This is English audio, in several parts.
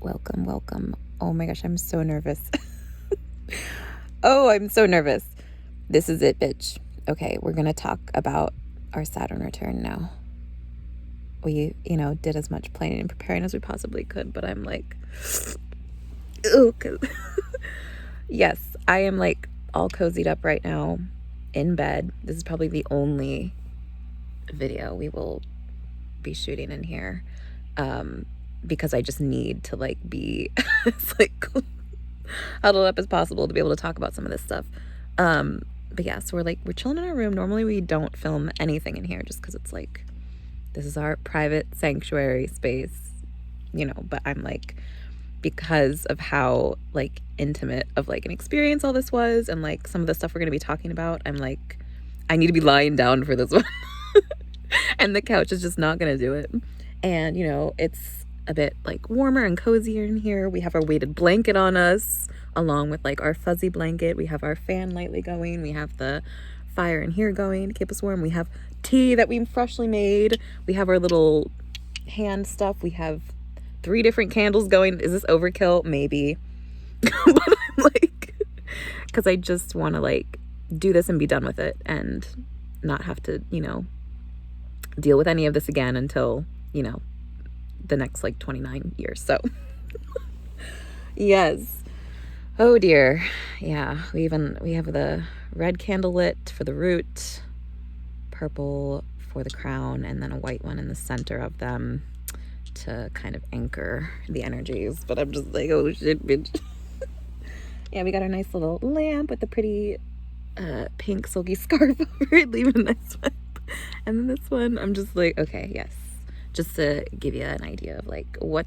Welcome, welcome. Oh my gosh, I'm so nervous. Oh, I'm so nervous. This is it, bitch. Okay, we're gonna talk about our Saturn return now. We, did as much planning and preparing as we possibly could, but I'm like, oh, yes, I am like all cozied up right now in bed. This is probably the only video we will be shooting in here. Because I just need to like be as like huddled up as possible to be able to talk about some of this stuff. But yeah, so we're chilling in our room. Normally we don't film anything in here just because it's like, this is our private sanctuary space, but I'm like, because of how like intimate of like an experience all this was and like some of the stuff we're going to be talking about, I'm like, I need to be lying down for this one. And the couch is just not going to do it. And, it's a bit like warmer and cozier in here. We have our weighted blanket on us along with like our fuzzy blanket. We have our fan lightly going. We have the fire in here going to keep us warm. We have tea that we freshly made. We have our little hand stuff. We have 3 different candles going. Is this overkill? Maybe. But I'm like, because I just want to like do this and be done with it and not have to, deal with any of this again until, the next like 29 years. So yes. Oh dear. Yeah. We have the red candle lit for the root, purple for the crown, and then a white one in the center of them to kind of anchor the energies. But I'm just like, oh shit, bitch. Yeah, we got our nice little lamp with the pretty pink silky scarf over it, leaving this one. And then this one, I'm just like, okay, yes. Just to give you an idea of like what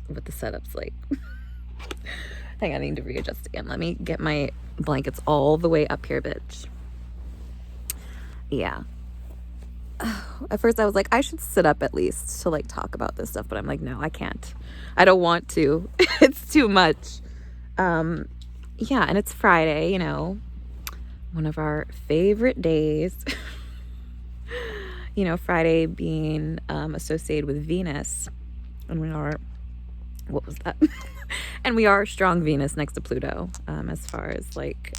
the setup's like. Hang on, I need to readjust again. Let me get my blankets all the way up here, bitch. Yeah. At first I was like, I should sit up at least to like talk about this stuff, but I'm like, no, I can't. I don't want to. It's too much. Yeah, and it's Friday, one of our favorite days. Friday being associated with Venus, and what was that? And we are strong Venus next to Pluto, as far as like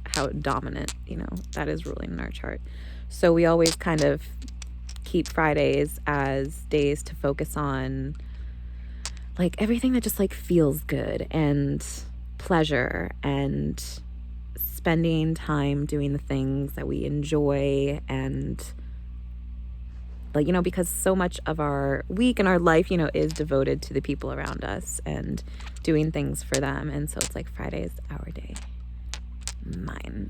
how dominant, that is ruling in our chart. So we always kind of keep Fridays as days to focus on like everything that just like feels good and pleasure and spending time doing the things that we enjoy and like, because so much of our week and our life, is devoted to the people around us and doing things for them. And so it's like Friday is our day. Mine.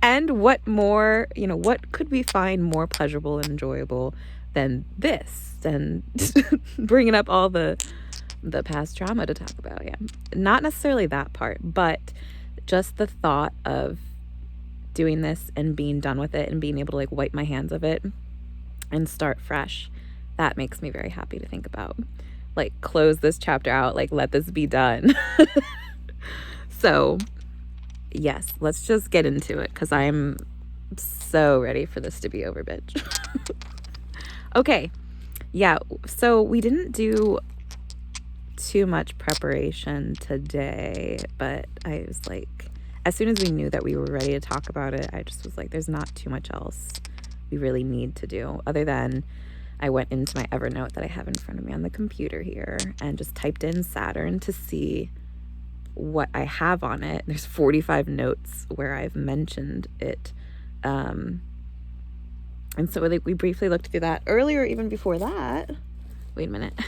And what more, what could we find more pleasurable and enjoyable than this? And bringing up all the past trauma to talk about. Yeah. Not necessarily that part, but just the thought of doing this and being done with it and being able to like wipe my hands of it and start fresh, that makes me very happy to think about. Like, close this chapter out, like, let this be done. So, yes, let's just get into it, because I'm so ready for this to be over, bitch. Okay, yeah, so we didn't do too much preparation today, but I was like, as soon as we knew that we were ready to talk about it, I just was like, there's not too much else we really need to do, other than I went into my Evernote that I have in front of me on the computer here and just typed in Saturn to see what I have on it. There's 45 notes where I've mentioned it. And so like we briefly looked through that earlier. Even before that, wait a minute,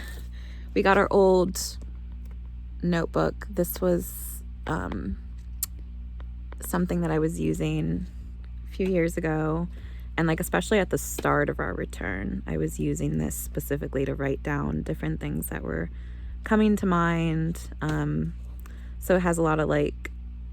we got our old notebook. This was something that I was using a few years ago. And like, especially at the start of our return, I was using this specifically to write down different things that were coming to mind. So it has a lot of like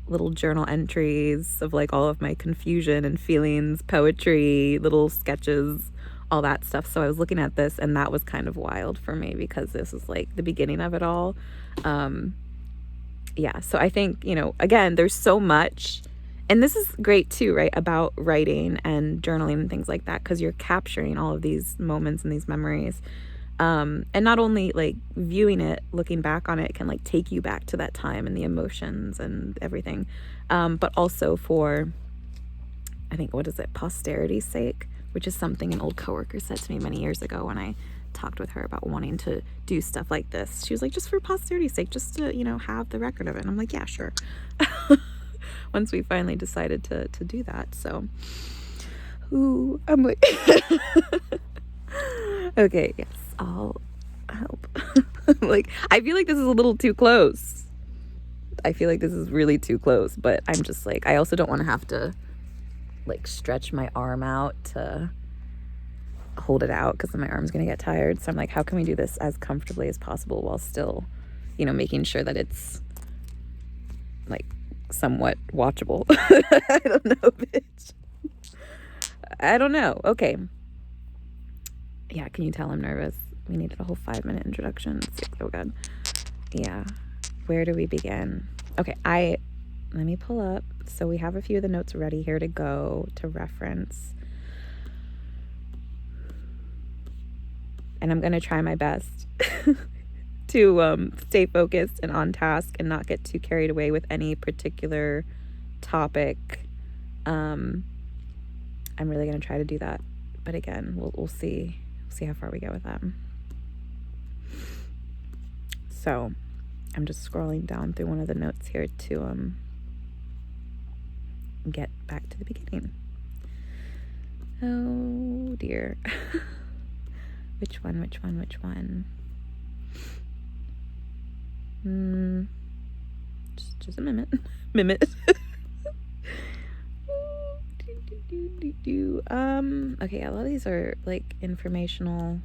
little journal entries of like all of my confusion and feelings, poetry, little sketches, all that stuff. So I was looking at this and that was kind of wild for me because this is like the beginning of it all. Yeah, so I think, again, there's so much. And this is great too, right, about writing and journaling and things like that, because you're capturing all of these moments and these memories. And not only like viewing it, looking back on it can like take you back to that time and the emotions and everything. But also for, I think, what is it, posterity's sake, which is something an old coworker said to me many years ago when I talked with her about wanting to do stuff like this. She was like, just for posterity's sake, just to, you know, have the record of it. And I'm like, yeah, sure. Once we finally decided to do that. So, ooh, I'm like, okay, yes, I'll help. Like, I feel like this is a little too close. I feel like this is really too close, but I'm just like, I also don't want to have to like stretch my arm out to hold it out because then my arm's gonna get tired. So I'm like, how can we do this as comfortably as possible while still, you know, making sure that it's like somewhat watchable. I don't know, bitch. I don't know. Okay. Yeah, can you tell I'm nervous? We needed a whole 5-minute introduction. Oh god. Yeah. Where do we begin? Okay, let me pull up. So we have a few of the notes ready here to go to reference. And I'm going to try my best to stay focused and on task and not get too carried away with any particular topic. I'm really going to try to do that. But again, we'll see. We'll see how far we go with that. So I'm just scrolling down through one of the notes here to get back to the beginning. Oh dear. Which one? Just a minute. Okay, a lot of these are like informational.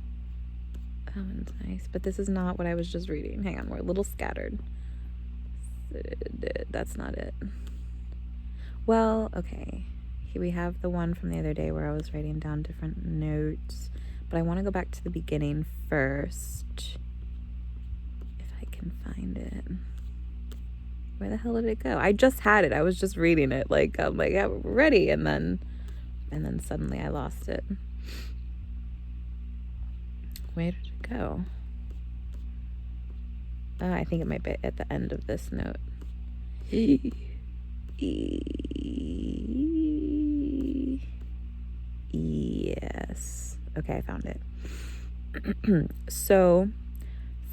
That one's nice, but this is not what I was just reading. Hang on, we're a little scattered. That's not it. Well, okay. Here we have the one from the other day where I was writing down different notes, but I want to go back to the beginning first. If I can find it. Where the hell did it go? I just had it. I was just reading it. Like, I'm like, yeah, we're ready. And then suddenly I lost it. Where did it go? I think it might be at the end of this note. Yes. Okay, I found it. So,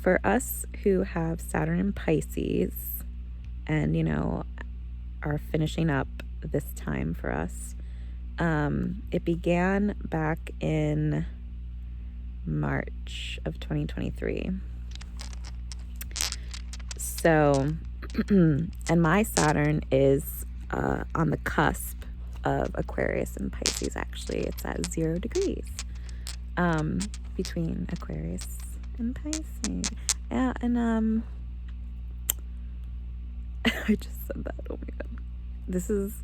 for us who have Saturn in Pisces and, you know, are finishing up this time for us, it began back in March of 2023. So, and my Saturn is on the cusp of Aquarius and Pisces, actually. It's at 0 degrees between Aquarius and Pisces. Yeah, and I just said that. Oh my god. This is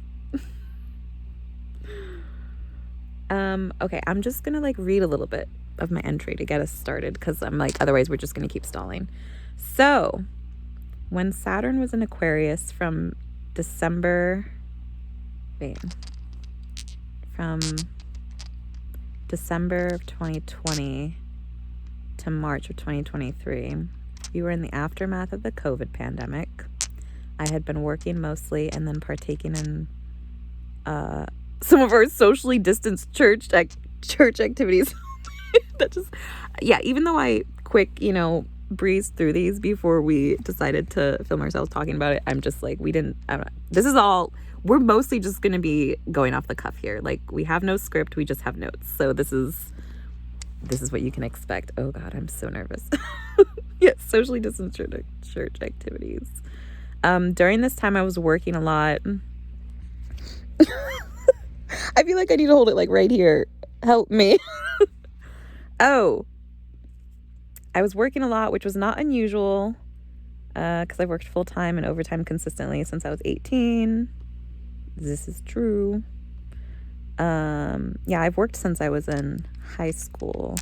okay, I'm just gonna like read a little bit of my entry to get us started because I'm like, otherwise we're just gonna keep stalling. So when Saturn was in Aquarius from December of 2020 to March of 2023, we were in the aftermath of the COVID pandemic. I had been working mostly and then partaking in some of our socially distanced church activities. That just, yeah, even though I quick, you know, breezed through these before we decided to film ourselves talking about it, I'm just like, this is all, we're mostly just going to be going off the cuff here. Like, we have no script, we just have notes. So this is what you can expect. Oh God, I'm so nervous. Yeah, socially distanced church activities. During this time I was working a lot. I feel like I need to hold it like right here. Help me. Oh, I was working a lot, which was not unusual because I've worked full-time and overtime consistently since I was 18. This is true. Yeah, I've worked since I was in high school.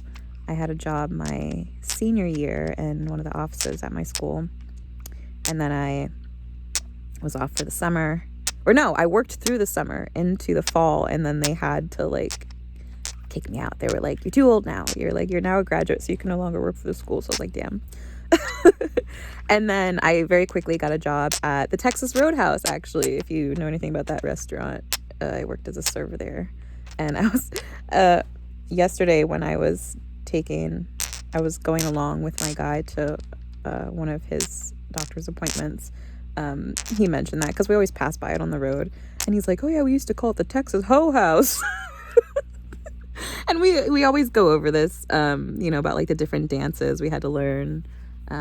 I had a job my senior year in one of the offices at my school. And then I was off for the summer. Or no, I worked through the summer into the fall, and then they had to like kick me out. They were like, you're too old now. You're now a graduate, so you can no longer work for the school. So I was like, damn. And then I very quickly got a job at the Texas Roadhouse, actually, if you know anything about that restaurant. I worked as a server there. And I was, yesterday when I was going along with my guy to one of his doctor's appointments. He mentioned that because we always pass by it on the road. And he's like, oh yeah, we used to call it the Texas Ho House. And we always go over this, about like the different dances we had to learn.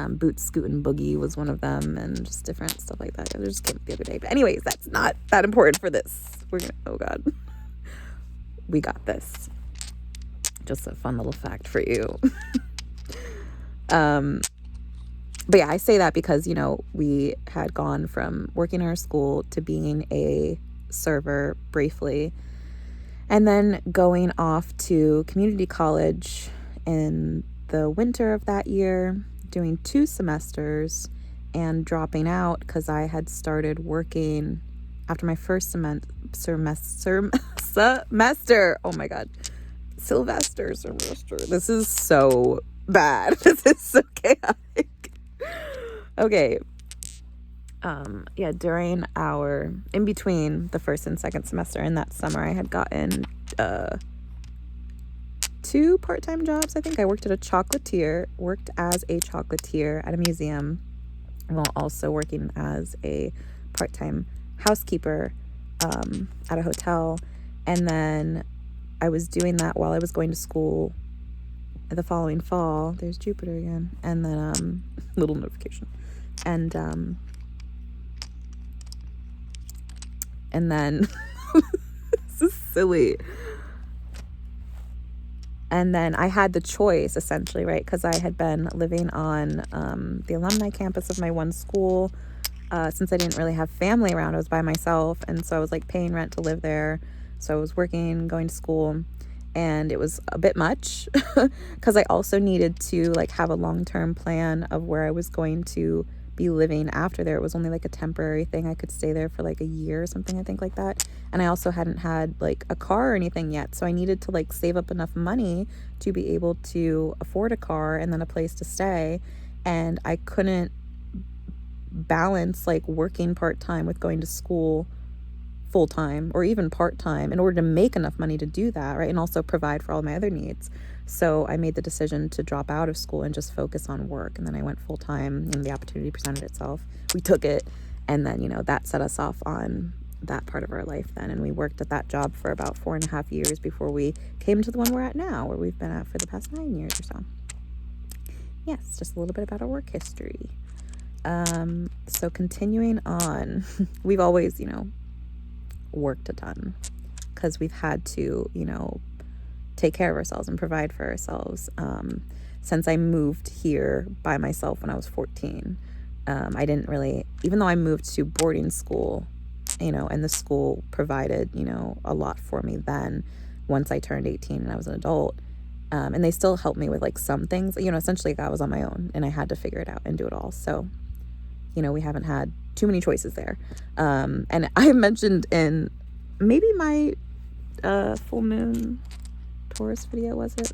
Boot, scoot, and boogie was one of them, and just different stuff like that. I just came up the other day. But anyways, that's not that important for this. Oh God. We got this. Just a fun little fact for you. But yeah, I say that because, we had gone from working in our school to being a server briefly, and then going off to community college in the winter of that year, doing 2 semesters, and dropping out because I had started working after my first semester. Oh my God. Semester. This is so bad. This is so chaotic. Okay. During in between the first and second semester in that summer, I had gotten 2 part-time jobs. I think I worked as a chocolatier at a museum, while also working as a part-time housekeeper at a hotel. And then I was doing that while I was going to school the following fall. There's Jupiter again. And then little notification. And then this is silly. And then I had the choice, essentially, right? Because I had been living on the alumni campus of my one school. Since I didn't really have family around, I was by myself. And so I was like paying rent to live there. So I was working, going to school, and it was a bit much because I also needed to like have a long-term plan of where I was going to be living after there. It was only like a temporary thing. I could stay there for like a year or something, I think, like that. And I also hadn't had like a car or anything yet. So I needed to like save up enough money to be able to afford a car and then a place to stay. And I couldn't balance like working part-time with going to school full-time or even part-time in order to make enough money to do that, right? And also provide for all my other needs. So I made the decision to drop out of school and just focus on work. And then I went full-time, and the opportunity presented itself. We took it, and then, that set us off on that part of our life then. And we worked at that job for about 4.5 years before we came to the one we're at now, where we've been at for the past 9 years or so. Yes, just a little bit about our work history. So continuing on, we've always, worked a ton because we've had to, take care of ourselves and provide for ourselves. Since I moved here by myself when I was 14, I didn't really, even though I moved to boarding school, and the school provided, a lot for me then once I turned 18 and I was an adult. And they still helped me with like some things, essentially I was on my own and I had to figure it out and do it all. So, we haven't had too many choices there. And I mentioned in maybe my full moon Taurus video, was it?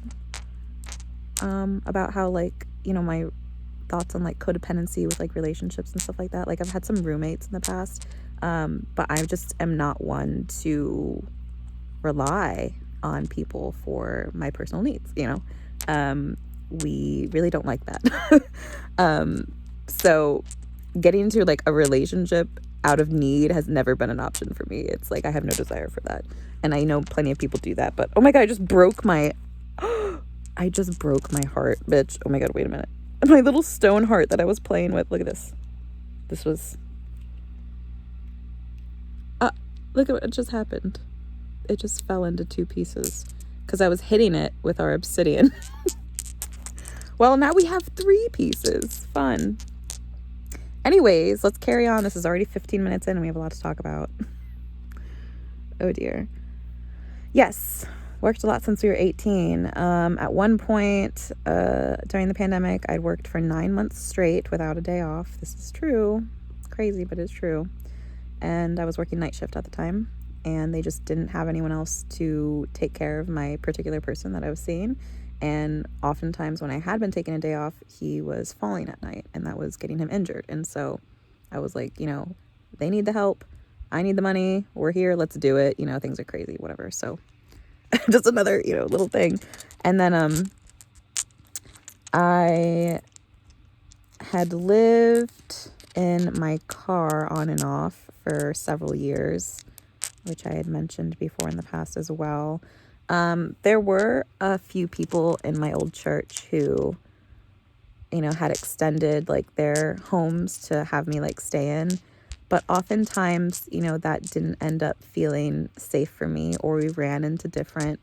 About how like, my thoughts on like codependency with like relationships and stuff like that. Like I've had some roommates in the past, but I just am not one to rely on people for my personal needs, we really don't like that. So getting into like a relationship out of need has never been an option for me. It's like I have no desire for that. And I know plenty of people do that, but oh my God, I just broke my heart, bitch. Oh my God, wait a minute. My little stone heart that I was playing with. Look at this. This was look at what just happened. It just fell into 2 pieces because I was hitting it with our obsidian. Well, now we have 3 pieces. Fun. Anyways, let's carry on. This is already 15 minutes in and we have a lot to talk about. Oh dear. Yes, worked a lot since we were 18. At one point during the pandemic, I'd worked for 9 months straight without a day off. This is true. It's crazy, but it's true. And I was working night shift at the time. and they just didn't have anyone else to take care of my particular person that I was seeing. And oftentimes when I had been taking a day off, he was falling at night, and that was getting him injured. And so I was like, they need the help, I need the money, we're here, let's do it. Things are crazy, whatever. So just another, little thing. And then I had lived in my car on and off for several years, which I had mentioned before in the past as well. There were a few people in my old church who, had extended like their homes to have me like stay in. But oftentimes, that didn't end up feeling safe for me, or we ran into different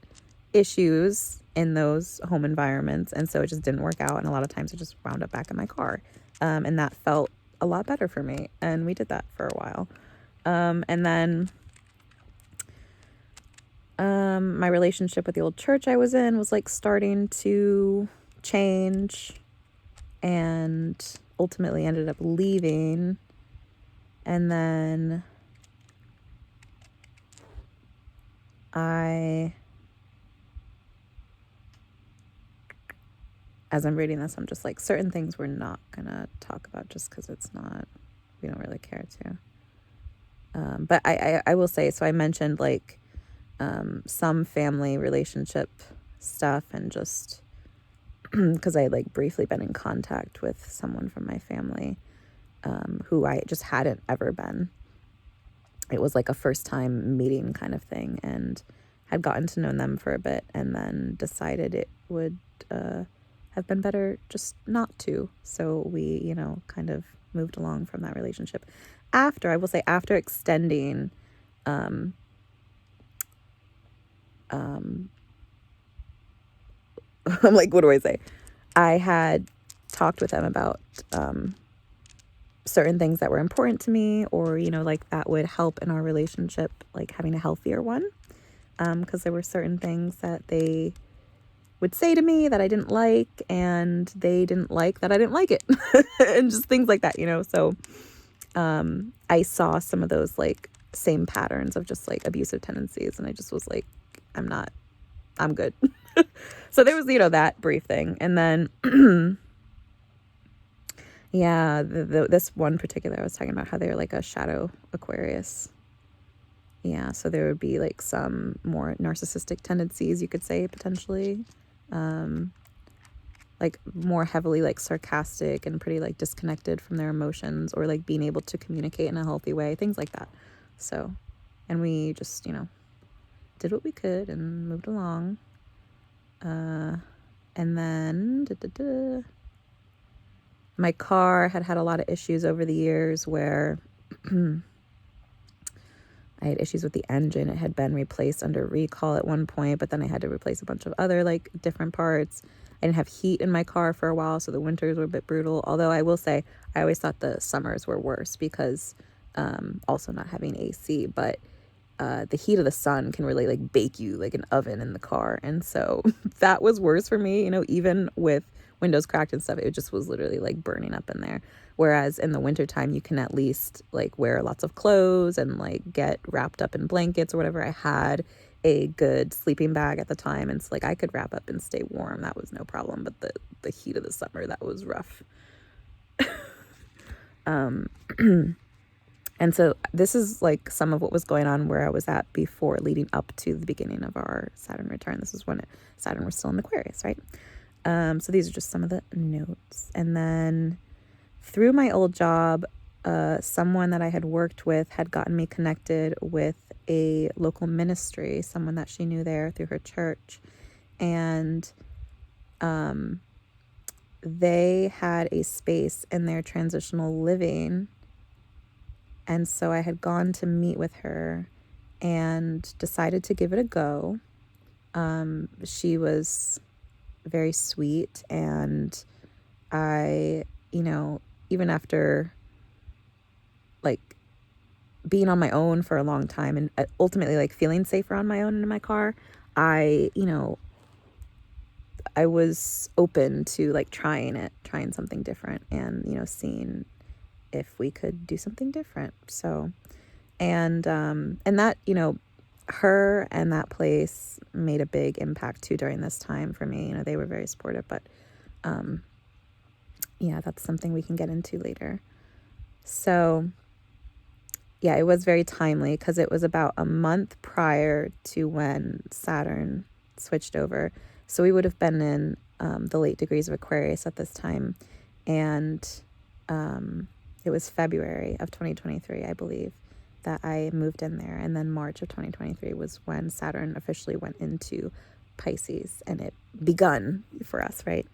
issues in those home environments. And so it just didn't work out. And a lot of times I just wound up back in my car. And that felt a lot better for me. And we did that for a while. And then my relationship with the old church I was in was like starting to change, and ultimately ended up leaving. And then as I'm reading this, I'm just like, certain things we're not gonna talk about just because we don't really care to. But I will say, so I mentioned like some family relationship stuff, and just because I like briefly been in contact with someone from my family who I just hadn't ever been. It was like a first time meeting kind of thing, and had gotten to know them for a bit, and then decided it would have been better just not to. So we, kind of moved along from that relationship. After extending I'm like, what do I say? I had talked with them about certain things that were important to me, or, like that would help in our relationship, like having a healthier one. Because there were certain things that they would say to me that I didn't like, and they didn't like that I didn't like it. And just things like that, So I saw some of those like same patterns of just like abusive tendencies, and I just was like, I'm good. So there was, that brief thing. And then yeah, this one particular, I was talking about how they're like a shadow Aquarius. Yeah, so there would be like some more narcissistic tendencies, you could say, potentially. Like more heavily like sarcastic and pretty like disconnected from their emotions, or like being able to communicate in a healthy way, things like that. So, and we just, did what we could and moved along. And then my car had a lot of issues over the years where I had issues with the engine. It had been replaced under recall at one point, but then I had to replace a bunch of other like different parts. I didn't have heat in my car for a while, so the winters were a bit brutal. Although I will say, I always thought the summers were worse because also not having AC, but the heat of the sun can really like bake you like an oven in the car. And so that was worse for me, even with windows cracked and stuff. It just was literally like burning up in there. Whereas in the wintertime, you can at least like wear lots of clothes and like get wrapped up in blankets or whatever. I had a good sleeping bag at the time, and so like I could wrap up and stay warm. That was no problem. But the heat of the summer, that was rough. And so this is like some of what was going on where I was at before, leading up to the beginning of our Saturn return. This is when Saturn was still in Aquarius, right? So these are just some of the notes. And then through my old job, someone that I had worked with had gotten me connected with a local ministry, someone that she knew there through her church. And they had a space in their transitional living. And so I had gone to meet with her and decided to give it a go. She was very sweet, and I, even after like being on my own for a long time and ultimately like feeling safer on my own in my car, I was open to like trying something different, and, seeing if we could do something different. So, and that, her and that place made a big impact too during this time for me. You know, they were very supportive, but yeah, that's something we can get into later. So yeah, it was very timely because it was about a month prior to when Saturn switched over. So we would have been in the late degrees of Aquarius at this time. And it was February of 2023, I believe, that I moved in there. And then March of 2023 was when Saturn officially went into Pisces and it begun for us, right?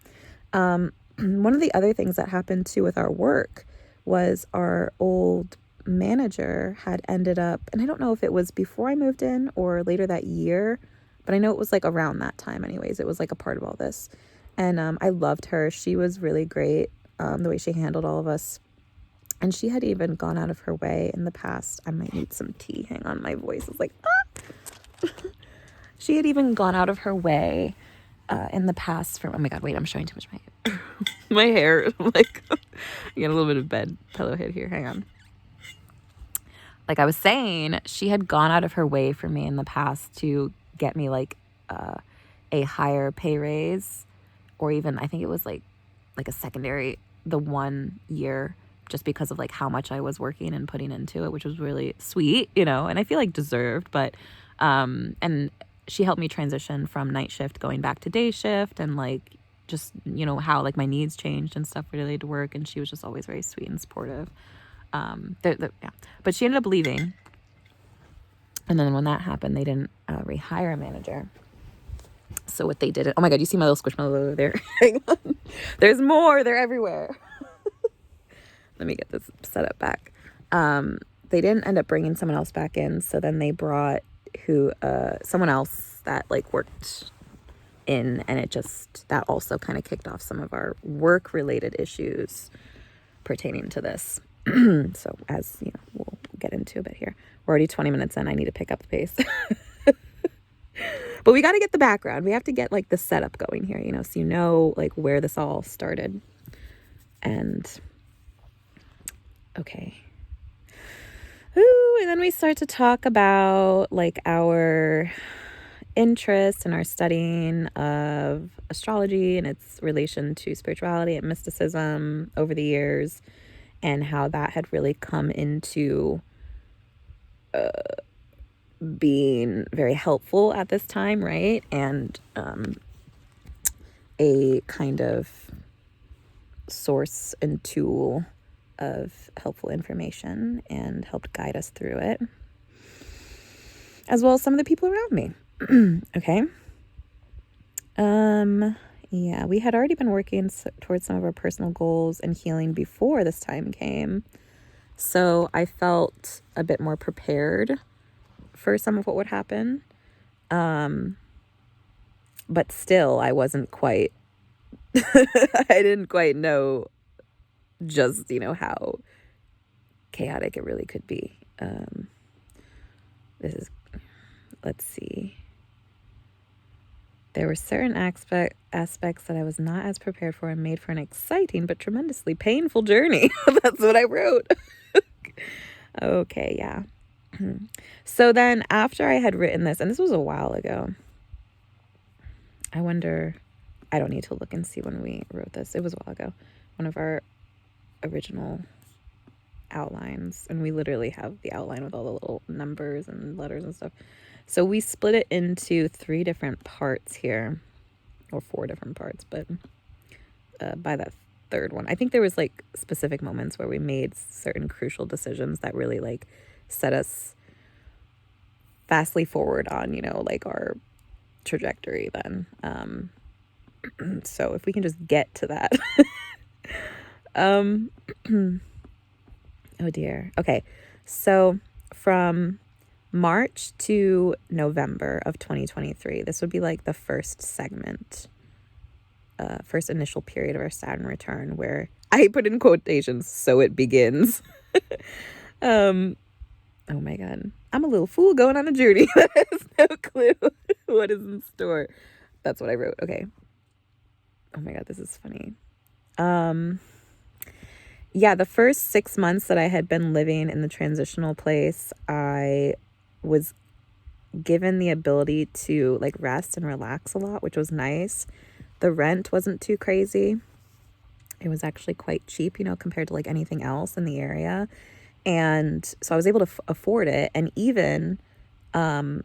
One of the other things that happened too with our work was our old manager had ended up, and I don't know if it was before I moved in or later that year, but I know it was like around that time anyways. It was like a part of all this. And I loved her. She was really great, the way she handled all of us. And she had even gone out of her way in the past. I might need some tea. Hang on, my voice is like, ah! She had even gone out of her way in the past for, oh my God, wait, I'm showing too much my hair. My hair, like, I got a little bit of bed pillow hit here. Hang on. Like I was saying, she had gone out of her way for me in the past to get me like a higher pay raise, or even I think it was like a secondary the 1 year, just because of like how much I was working and putting into it, which was really sweet, you know, and I feel like deserved. But and she helped me transition from night shift going back to day shift, and like just, you know, how like my needs changed and stuff related to work, and she was just always very sweet and supportive. Yeah. But she ended up leaving. And then when that happened, they didn't rehire a manager. So what they did, oh my God, you see my little squishmallow over there? Hang on. There's more. They're everywhere. Let me get this set up back. They didn't end up bringing someone else back in. So then they brought someone else that like worked in, and that also kind of kicked off some of our work related issues pertaining to this. So as you know, we'll get into a bit here. We're already 20 minutes in. I need to pick up the pace. But we got to get the background. We have to get like the setup going here, you know, so you know like where this all started. And okay. Ooh, and then we start to talk about like our interest and our studying of astrology and its relation to spirituality and mysticism over the years, and how that had really come into being very helpful at this time, right? And a kind of source and tool of helpful information, and helped guide us through it, as well as some of the people around me. Okay. Yeah, we had already been working towards some of our personal goals and healing before this time came. So I felt a bit more prepared for some of what would happen. But still, I wasn't quite, I didn't quite know just, you know, how chaotic it really could be. Let's see. There were certain aspects that I was not as prepared for, and made for an exciting but tremendously painful journey. That's what I wrote. Okay, yeah. So then after I had written this, and this was a while ago, I wonder, I don't need to look and see when we wrote this. It was a while ago. One of our original outlines, and we literally have the outline with all the little numbers and letters and stuff. So we split it into 3 different parts here, or 4 different parts, but by that third one, I think there was like specific moments where we made certain crucial decisions that really like set us fastly forward on, you know, like our trajectory then. So if we can just get to that. Oh dear. Okay. So from March to November of 2023, this would be like the first segment, first initial period of our Saturn return, where I put in quotations, so it begins. Oh my God. I'm a little fool going on a journey that has no clue what is in store. That's what I wrote. Okay. Oh my God, this is funny. Yeah, the first 6 months that I had been living in the transitional place, I was given the ability to like rest and relax a lot, which was nice. The rent wasn't too crazy. It was actually quite cheap, you know, compared to like anything else in the area. And so I was able to afford it, and even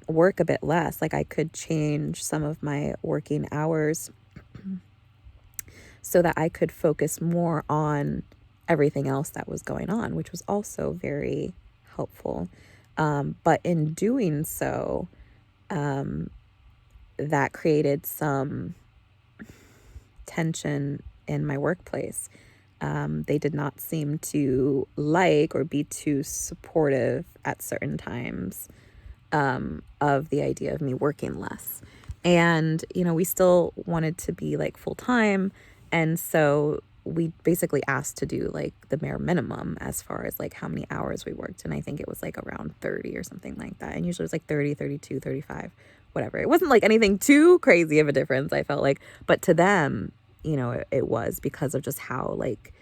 work a bit less. Like I could change some of my working hours so that I could focus more on everything else that was going on, which was also very helpful. But in doing so, that created some tension in my workplace. They did not seem to like or be too supportive at certain times of the idea of me working less. And, you know, we still wanted to be like full time. And so we basically asked to do like the bare minimum as far as like how many hours we worked. And I think it was like around 30 or something like that. And usually it was like 30, 32, 35, whatever. It wasn't like anything too crazy of a difference, I felt like. But to them, you know, it was because of just how like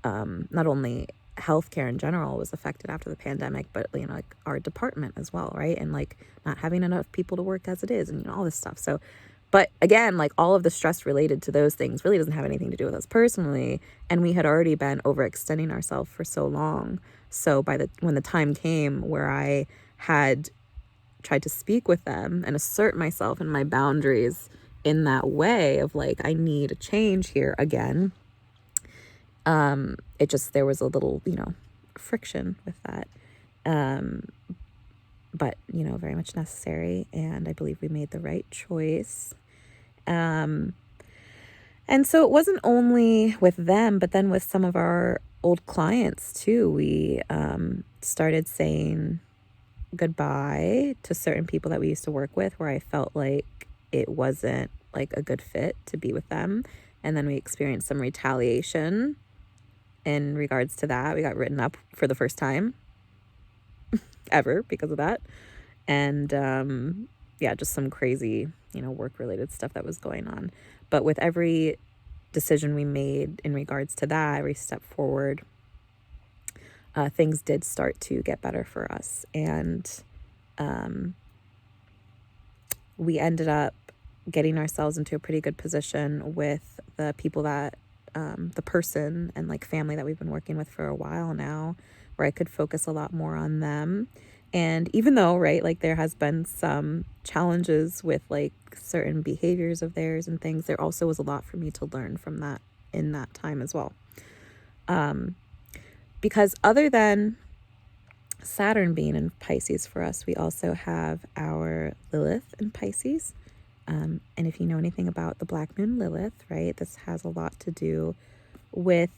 not only healthcare in general was affected after the pandemic, but you know, like our department as well, right? And like not having enough people to work as it is, and you know, all this stuff. So, but again, like all of the stress related to those things really doesn't have anything to do with us personally, and we had already been overextending ourselves for so long. So when the time came where I had tried to speak with them and assert myself and my boundaries in that way of like, I need a change here again, there was a little, you know, friction with that. But, you know, very much necessary. And I believe we made the right choice. And so it wasn't only with them, but then with some of our old clients too. We started saying goodbye to certain people that we used to work with, where I felt like it wasn't like a good fit to be with them. And then we experienced some retaliation in regards to that. We got written up for the first time ever because of that. And yeah, just some crazy, you know, work related stuff that was going on. But with every decision we made in regards to that, every step forward, things did start to get better for us. And we ended up getting ourselves into a pretty good position with the people that the person and like family that we've been working with for a while now, where I could focus a lot more on them. And even though, right, like there has been some challenges with like certain behaviors of theirs and things, there also was a lot for me to learn from that in that time as well. Because other than Saturn being in Pisces for us, we also have our Lilith in Pisces. And if you know anything about the Black Moon Lilith, right, this has a lot to do with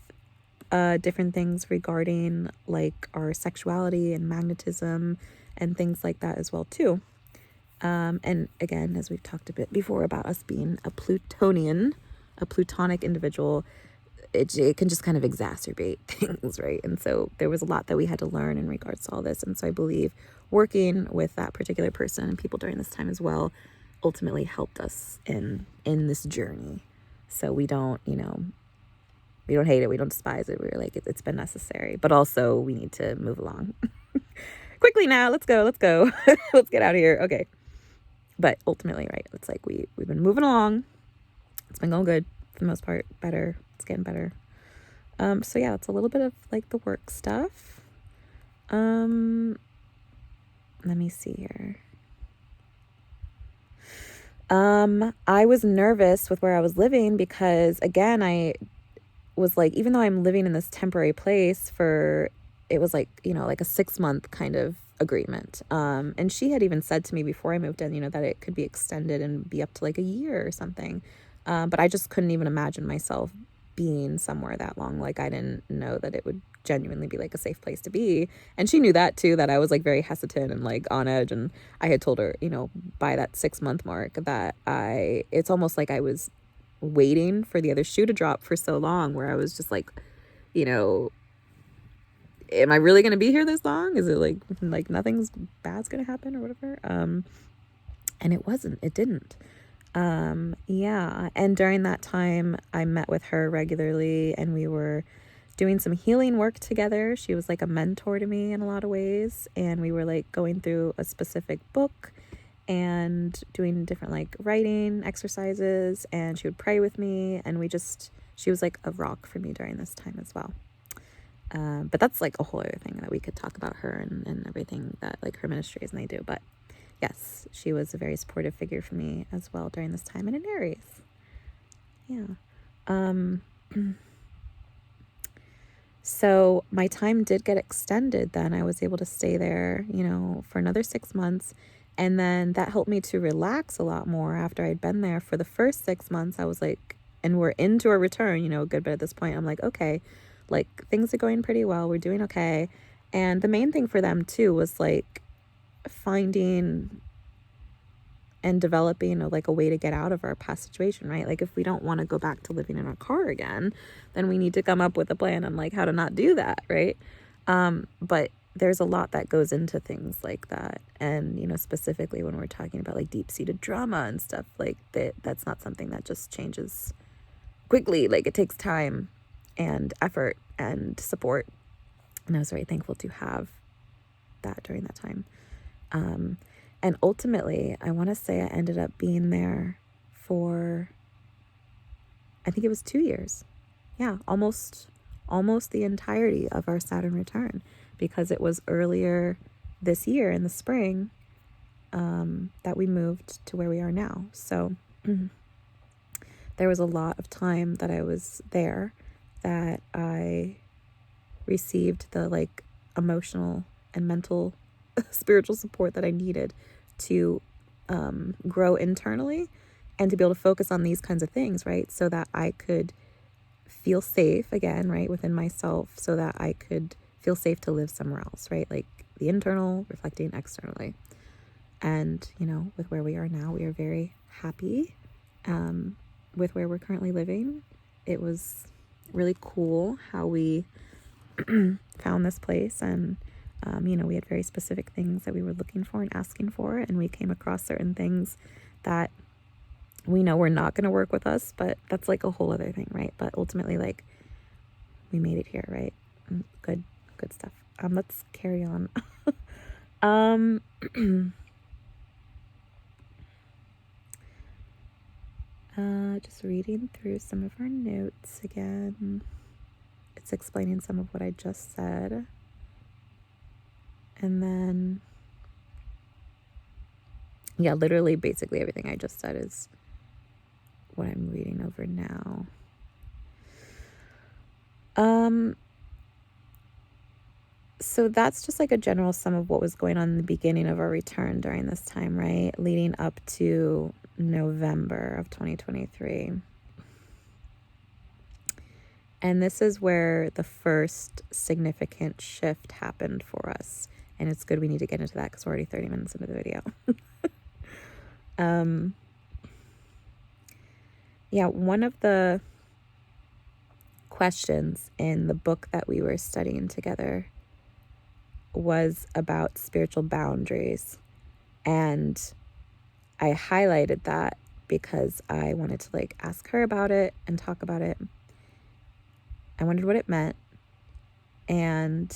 different things regarding like our sexuality and magnetism and things like that as well too. And again, as we've talked a bit before about us being a Plutonic individual, it can just kind of exacerbate things, right? And so there was a lot that we had to learn in regards to all this. And so I believe working with that particular person and people during this time as well ultimately helped us in this journey. So we don't, you know, we don't hate it, we don't despise it. We're like, it's been necessary, but also we need to move along quickly now. Let's go. Let's get out of here. Okay. But ultimately, right, it's like we've been moving along. It's been going good for the most part. Better. It's getting better. So yeah, it's a little bit of like the work stuff. Let me see here. I was nervous with where I was living because again, I was like, even though I'm living in this temporary place it was like, you know, like a 6-month kind of agreement. And she had even said to me before I moved in, you know, that it could be extended and be up to like a year or something. But I just couldn't even imagine myself being somewhere that long. Like I didn't know that it would genuinely be like a safe place to be. And she knew that too, that I was like very hesitant and like on edge. And I had told her, you know, by that 6-month mark that it's almost like I was waiting for the other shoe to drop for so long, where I was just like, you know, am I really going to be here this long? Is it like nothing's bad's going to happen or whatever? And it didn't. Yeah. And during that time I met with her regularly and we were doing some healing work together. She was like a mentor to me in a lot of ways. And we were like going through a specific book and doing different like writing exercises, and she would pray with me, and she was like a rock for me during this time as well. But that's like a whole other thing that we could talk about her and everything that like her ministries and they do. But yes, she was a very supportive figure for me as well during this time, and in Aries. Yeah. So my time did get extended then. I was able to stay there, for another 6 months. And then that helped me to relax a lot more after I'd been there. For the first 6 months, I was like, and we're into a return, a good bit at this point. I'm like, okay, like things are going pretty well. We're doing okay. And the main thing for them too was like finding and developing a way to get out of our past situation, right? Like if we don't want to go back to living in our car again, then we need to come up with a plan on like how to not do that, right? But there's a lot that goes into things like that. And, specifically when we're talking about like deep-seated drama and stuff like that's not something that just changes quickly. Like it takes time and effort and support. And I was very thankful to have that during that time. And ultimately, I want to say I ended up being there for, I think it was 2 years. Yeah, almost the entirety of our Saturn return, because it was earlier this year in the spring that we moved to where we are now. So there was a lot of time that I was there that I received the like emotional and mental spiritual support that I needed to grow internally and to be able to focus on these kinds of things, right? So that I could feel safe again, right, within myself, so that I could feel safe to live somewhere else, right? Like the internal reflecting externally. And, with where we are now, we are very happy with where we're currently living. It was really cool how we found this place, and we had very specific things that we were looking for and asking for, and we came across certain things that we know we're not going to work with us, but that's like a whole other thing, right? But ultimately, like, we made it here, right? Good stuff. Let's carry on. Just reading through some of our notes again. It's explaining some of what I just said. And then, yeah, literally basically everything I just said is what I'm reading over now. So that's just like a general sum of what was going on in the beginning of our return during this time, right? Leading up to November of 2023. And this is where the first significant shift happened for us. And it's good we need to get into that because we're already 30 minutes into the video. Yeah, one of the questions in the book that we were studying together was about spiritual boundaries. And I highlighted that because I wanted to like ask her about it and talk about it. I wondered what it meant. And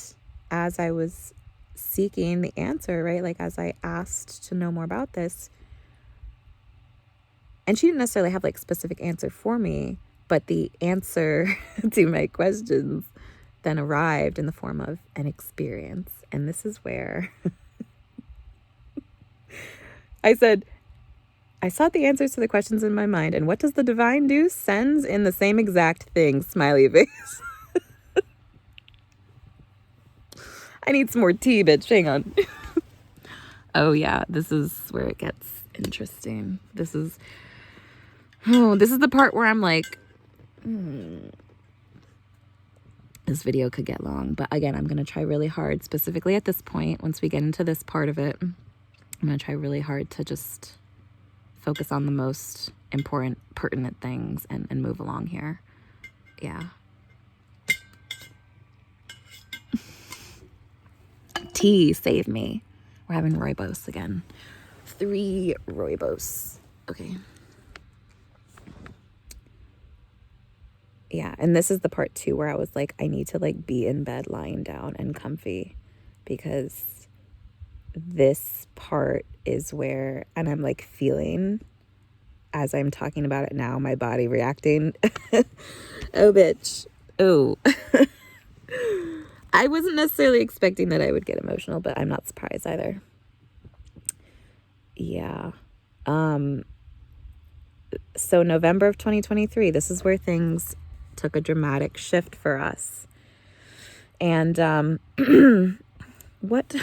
as I was seeking the answer, right, like as I asked to know more about this, and she didn't necessarily have like specific answer for me, but the answer to my questions then arrived in the form of an experience. And this is where I said, I sought the answers to the questions in my mind, and what does the divine do? Sends in the same exact thing, smiley face. I need some more tea, bitch. Hang on. Oh yeah, this is where it gets interesting. This is the part where I'm like, this video could get long. But again, I'm going to try really hard, specifically at this point, once we get into this part of it, I'm going to try really hard to just focus on the most important, pertinent things and move along here. Yeah. Tea, save me. We're having rooibos again. 3 rooibos. Okay. Yeah, and this is the part too where I was like, I need to like be in bed lying down and comfy, because this part is where, and I'm like feeling as I'm talking about it now, my body reacting. Oh, bitch. Oh. I wasn't necessarily expecting that I would get emotional, but I'm not surprised either. Yeah. So November of 2023, this is where things took a dramatic shift for us. And what,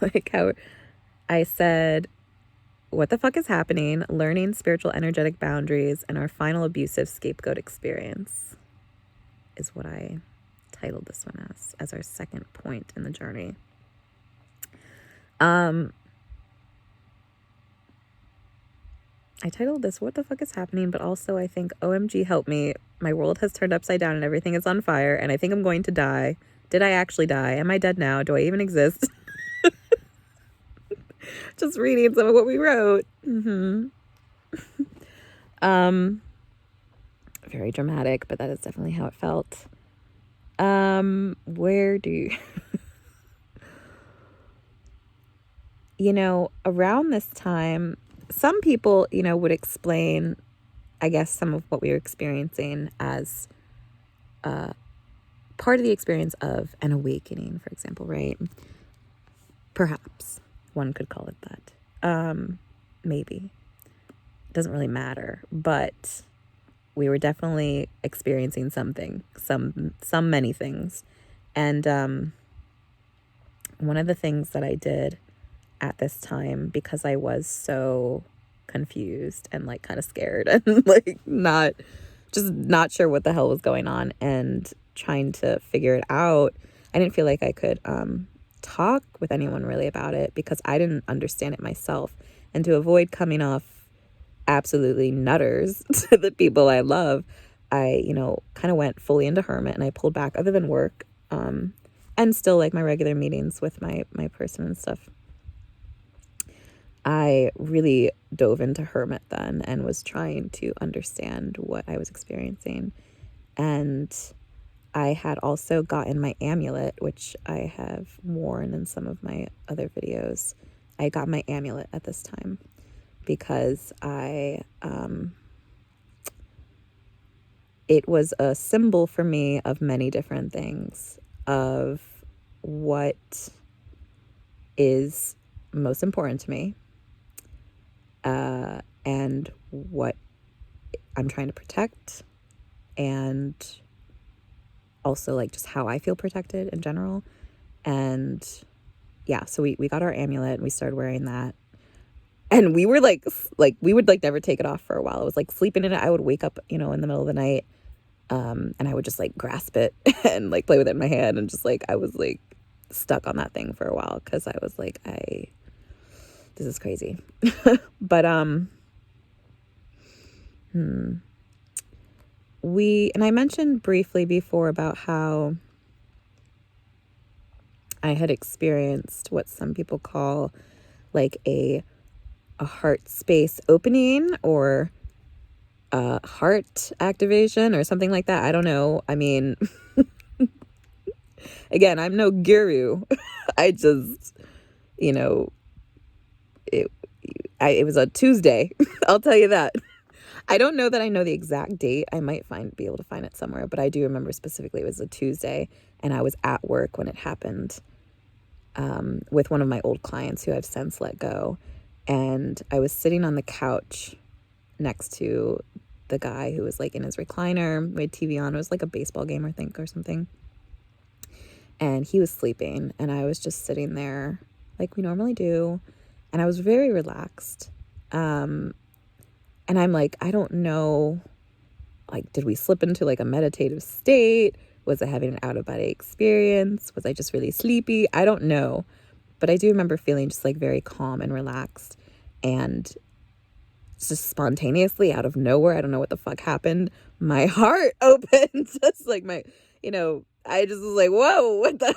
like how I said, what the fuck is happening? Learning spiritual energetic boundaries and our final abusive scapegoat experience is what I titled this one as our second point in the journey. I titled this, what the fuck is happening? But also I think, OMG, help me. My world has turned upside down and everything is on fire and I think I'm going to die. Did I actually die? Am I dead now? Do I even exist? Just reading some of what we wrote. Very dramatic, but that is definitely how it felt. Where do you... around this time, some people, would explain, I guess, some of what we were experiencing as part of the experience of an awakening, for example, right? Perhaps one could call it that. Maybe. It doesn't really matter, but we were definitely experiencing something, many things. And one of the things that I did at this time, because I was so confused and like kind of scared and like not sure what the hell was going on and trying to figure it out, I didn't feel like I could talk with anyone really about it because I didn't understand it myself. And to avoid coming off absolutely nutters to the people I love, I, kind of went fully into hermit and I pulled back other than work, and still like my regular meetings with my person and stuff. I really dove into hermit then and was trying to understand what I was experiencing. And I had also gotten my amulet, which I have worn in some of my other videos. I got my amulet at this time because it was a symbol for me of many different things, of what is most important to me, and what I'm trying to protect, and also like just how I feel protected in general. And yeah, so we got our amulet and we started wearing that. And we were like we would like never take it off for a while. It was like sleeping in it. I would wake up, in the middle of the night, and I would just like grasp it and like play with it in my hand, and just like I was like stuck on that thing for a while because I was like, this is crazy. But and I mentioned briefly before about how I had experienced what some people call like a heart space opening or heart activation or something like that. I don't know. I mean, again, I'm no guru. I just, it was a Tuesday. I'll tell you that. I don't know that I know the exact date. I might be able to find it somewhere, but I do remember specifically it was a Tuesday and I was at work when it happened, with one of my old clients who I've since let go. And I was sitting on the couch next to the guy who was like in his recliner. We had TV on. It was like a baseball game, I think, or something. And he was sleeping and I was just sitting there like we normally do. And I was very relaxed. And I'm like, I don't know, like, did we slip into like a meditative state? Was I having an out-of-body experience? Was I just really sleepy? I don't know. But I do remember feeling just like very calm and relaxed, and just spontaneously out of nowhere, I don't know what the fuck happened, my heart opened. Just like I just was like, whoa, what the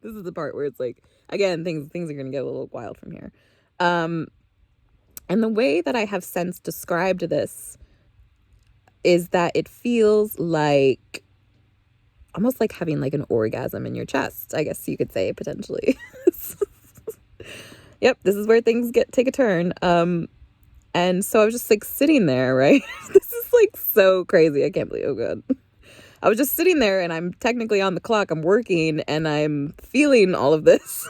this is the part where it's like, again, things are gonna get a little wild from here. And the way that I have since described this is that it feels like almost like having like an orgasm in your chest, I guess you could say, potentially. Yep, this is where things take a turn. And so I was just like sitting there, right? This is like so crazy. I can't believe, oh God. I was just sitting there and I'm technically on the clock. I'm working and I'm feeling all of this.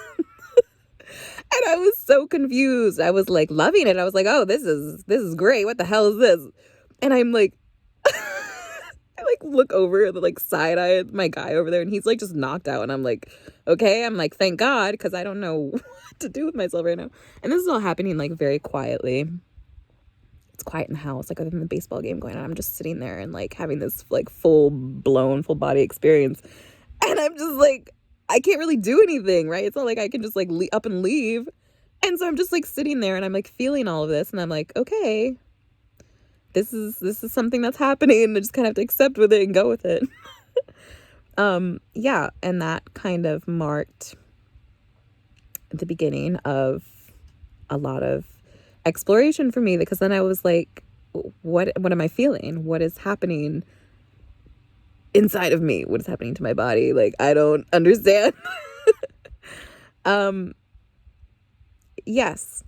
And I was so confused. I was like loving it. I was like, oh, this is great. What the hell is this? And I'm like, I like look over the like side eye at my guy over there and he's like just knocked out. And I'm like, okay. I'm like, thank God, because I don't know what to do with myself right now. And this is all happening like very quietly. It's quiet in the house, like other than the baseball game going on. I'm just sitting there and like having this like full body experience. And I'm just like, I can't really do anything, right? It's not like I can just like up and leave. And so I'm just like sitting there and I'm like feeling all of this. And I'm like, okay, this is something that's happening. And I just kind of have to accept with it and go with it. Yeah. And that kind of marked the beginning of a lot of exploration for me, because then I was like, what am I feeling? What is happening inside of me? What is happening to my body? Like, I don't understand. Yes.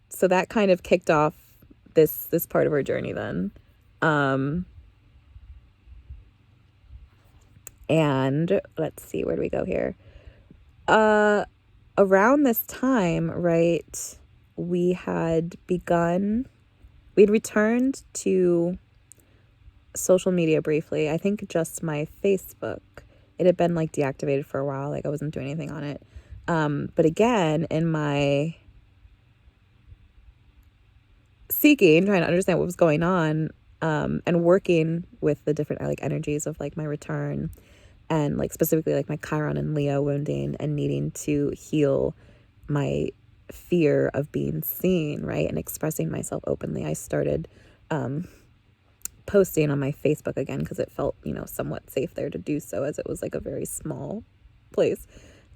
So that kind of kicked off this part of our journey then. And let's see, where do we go here? Around this time, right, we had returned to social media briefly. I think just my Facebook. It had been like deactivated for a while. Like I wasn't doing anything on it. But again, in my seeking, trying to understand what was going on, and working with the different like energies of like my return, and like specifically like my Chiron and Leo wounding, and needing to heal my fear of being seen, right, and expressing myself openly, I started posting on my Facebook again, because it felt, somewhat safe there to do so, as it was like a very small place.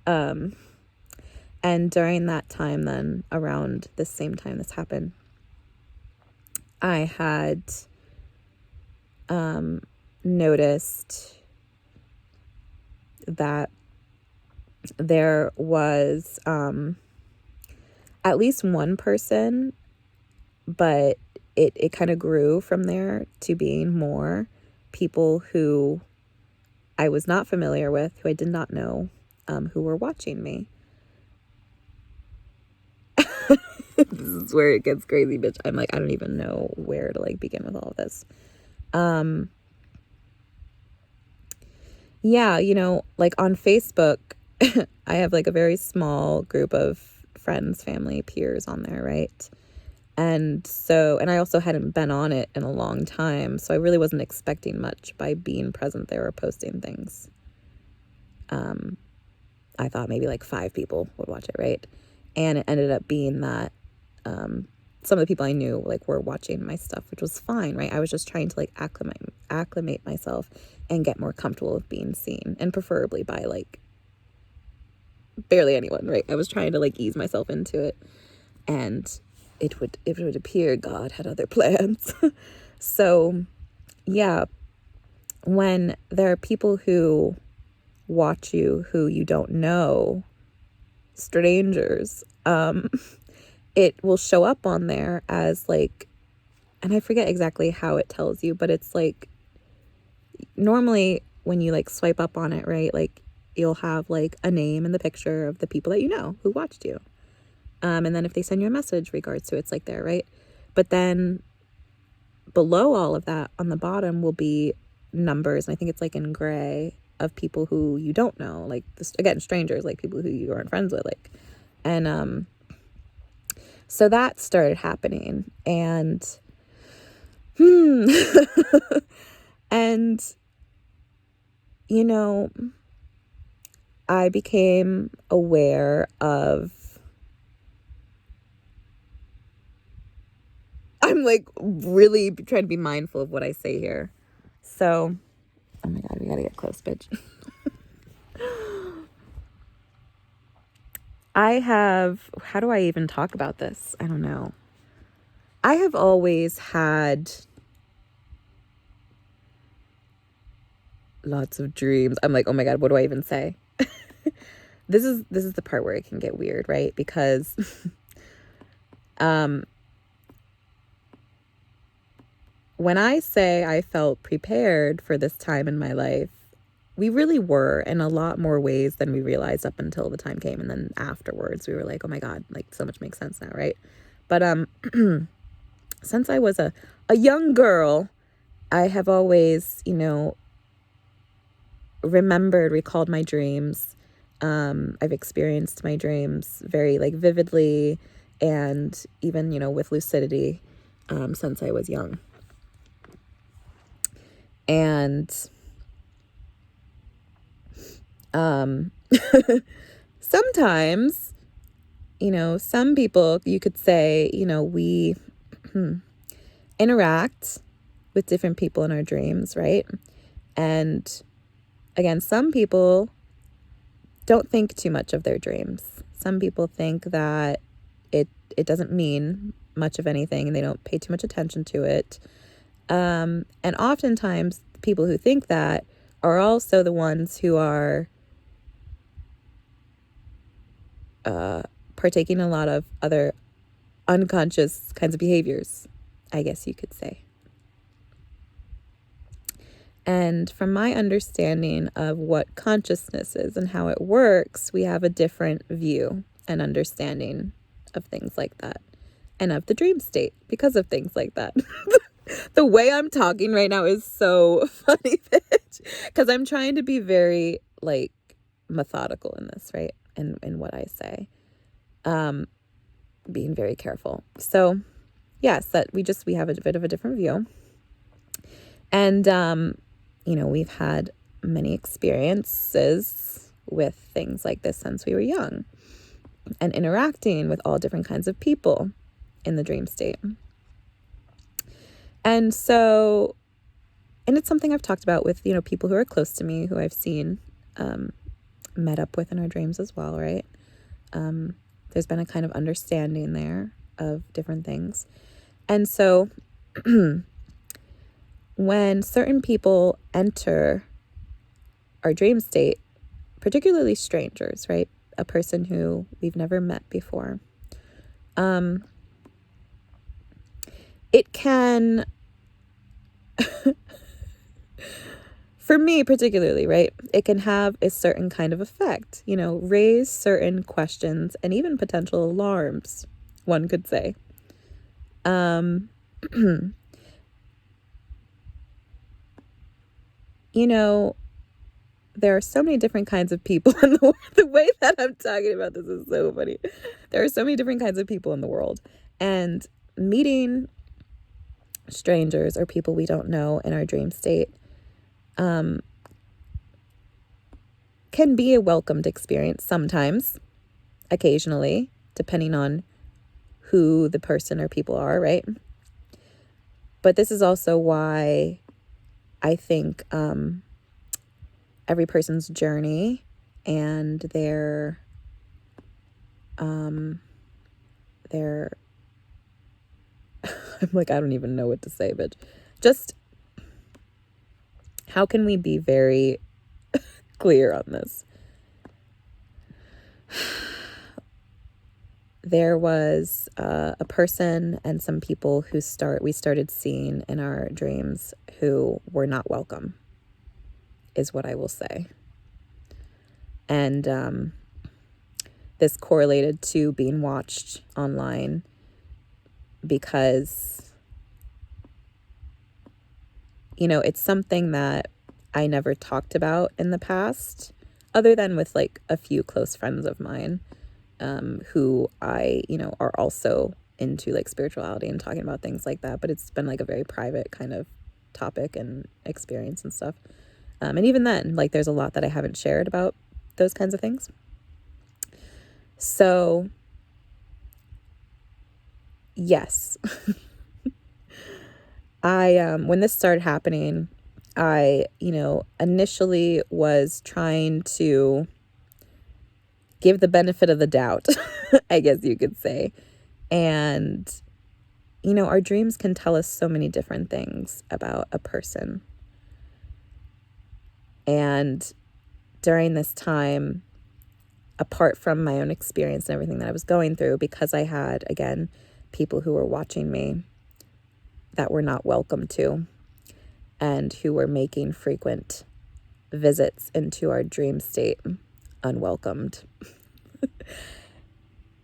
And during that time then, around the same time this happened, I had noticed that there was at least one person, but it kind of grew from there to being more people who I was not familiar with, who I did not know, who were watching me. This is where it gets crazy, bitch. I'm like, I don't even know where to like begin with all of this. Yeah, like on Facebook, I have like a very small group of friends, family, peers on there, right? And so, and I also hadn't been on it in a long time, so I really wasn't expecting much by being present there or posting things. I thought maybe like 5 people would watch it, right? And it ended up being that some of the people I knew like were watching my stuff, which was fine, right? I was just trying to like acclimate myself and get more comfortable with being seen, and preferably by like barely anyone, right? I was trying to like ease myself into it, and it would appear God had other plans. So yeah, when there are people who watch you who you don't know, strangers, it will show up on there as like, and I forget exactly how it tells you, but it's like, normally when you like swipe up on it, right, like you'll have like a name and the picture of the people that you know who watched you. And then if they send you a message regards to it, it's like there, right? But then below all of that on the bottom will be numbers, and I think it's like in gray, of people who you don't know, like this, again, strangers, like people who you aren't friends with, like, and so that started happening, and and I became aware of, I'm like really trying to be mindful of what I say here. So, oh my God, we gotta get close, bitch. How do I even talk about this? I don't know. I have always had lots of dreams. I'm like, oh my God, what do I even say? This is the part where it can get weird, right? Because When I say I felt prepared for this time in my life, we really were, in a lot more ways than we realized up until the time came. And then afterwards we were like, oh my God, like so much makes sense now, right? But since I was a young girl, I have always, recalled my dreams. I've experienced my dreams very like vividly and even, with lucidity, since I was young. And sometimes, some people, you could say, we interact with different people in our dreams, right? And again, some people don't think too much of their dreams. Some people think that it doesn't mean much of anything and they don't pay too much attention to it. And oftentimes people who think that are also the ones who are partaking in a lot of other unconscious kinds of behaviors, I guess you could say. And from my understanding of what consciousness is and how it works, we have a different view and understanding of things like that and of the dream state because of things like that. The way I'm talking right now is so funny, bitch, because I'm trying to be very like methodical in this, right? In what I say, being very careful. So yes, that we have a bit of a different view. And, we've had many experiences with things like this since we were young and interacting with all different kinds of people in the dream state. And so, and it's something I've talked about with, people who are close to me, who I've seen, met up with in our dreams as well, right? There's been a kind of understanding there of different things. And so when certain people enter our dream state, particularly strangers, right? A person who we've never met before, it can, for me particularly, right? It can have a certain kind of effect, raise certain questions and even potential alarms, one could say. There are so many different kinds of people in the world. The way that I'm talking about this is so funny. There are so many different kinds of people in the world. And meeting strangers or people we don't know in our dream state can be a welcomed experience sometimes, occasionally, depending on who the person or people are, right? But this is also why I think every person's journey and their I'm like, I don't even know what to say, but just how can we be very clear on this? There was a person and some people who we started seeing in our dreams who were not welcome, is what I will say. And this correlated to being watched online because, it's something that I never talked about in the past, other than with like a few close friends of mine, who I, are also into like spirituality and talking about things like that. But it's been like a very private kind of topic and experience and stuff. And even then, like, there's a lot that I haven't shared about those kinds of things. So, yes, when this started happening, I, initially was trying to give the benefit of the doubt, I guess you could say. And, our dreams can tell us so many different things about a person. And during this time, apart from my own experience and everything that I was going through, because I had, again, people who were watching me that were not welcome to, and who were making frequent visits into our dream state unwelcomed.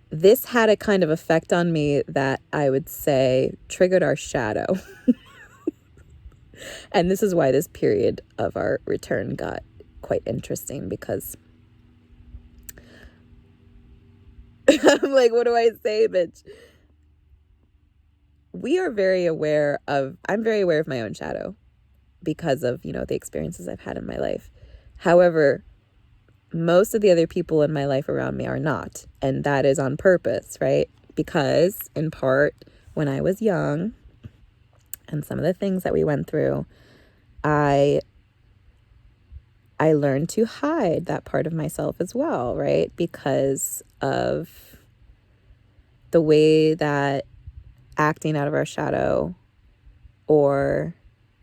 This had a kind of effect on me that I would say triggered our shadow. And this is why this period of our return got quite interesting, because I'm like, what do I say, bitch? I'm very aware of my own shadow because of, the experiences I've had in my life. However, most of the other people in my life around me are not. And that is on purpose, right? Because in part, when I was young and some of the things that we went through, I learned to hide that part of myself as well, right? Because of the way that acting out of our shadow or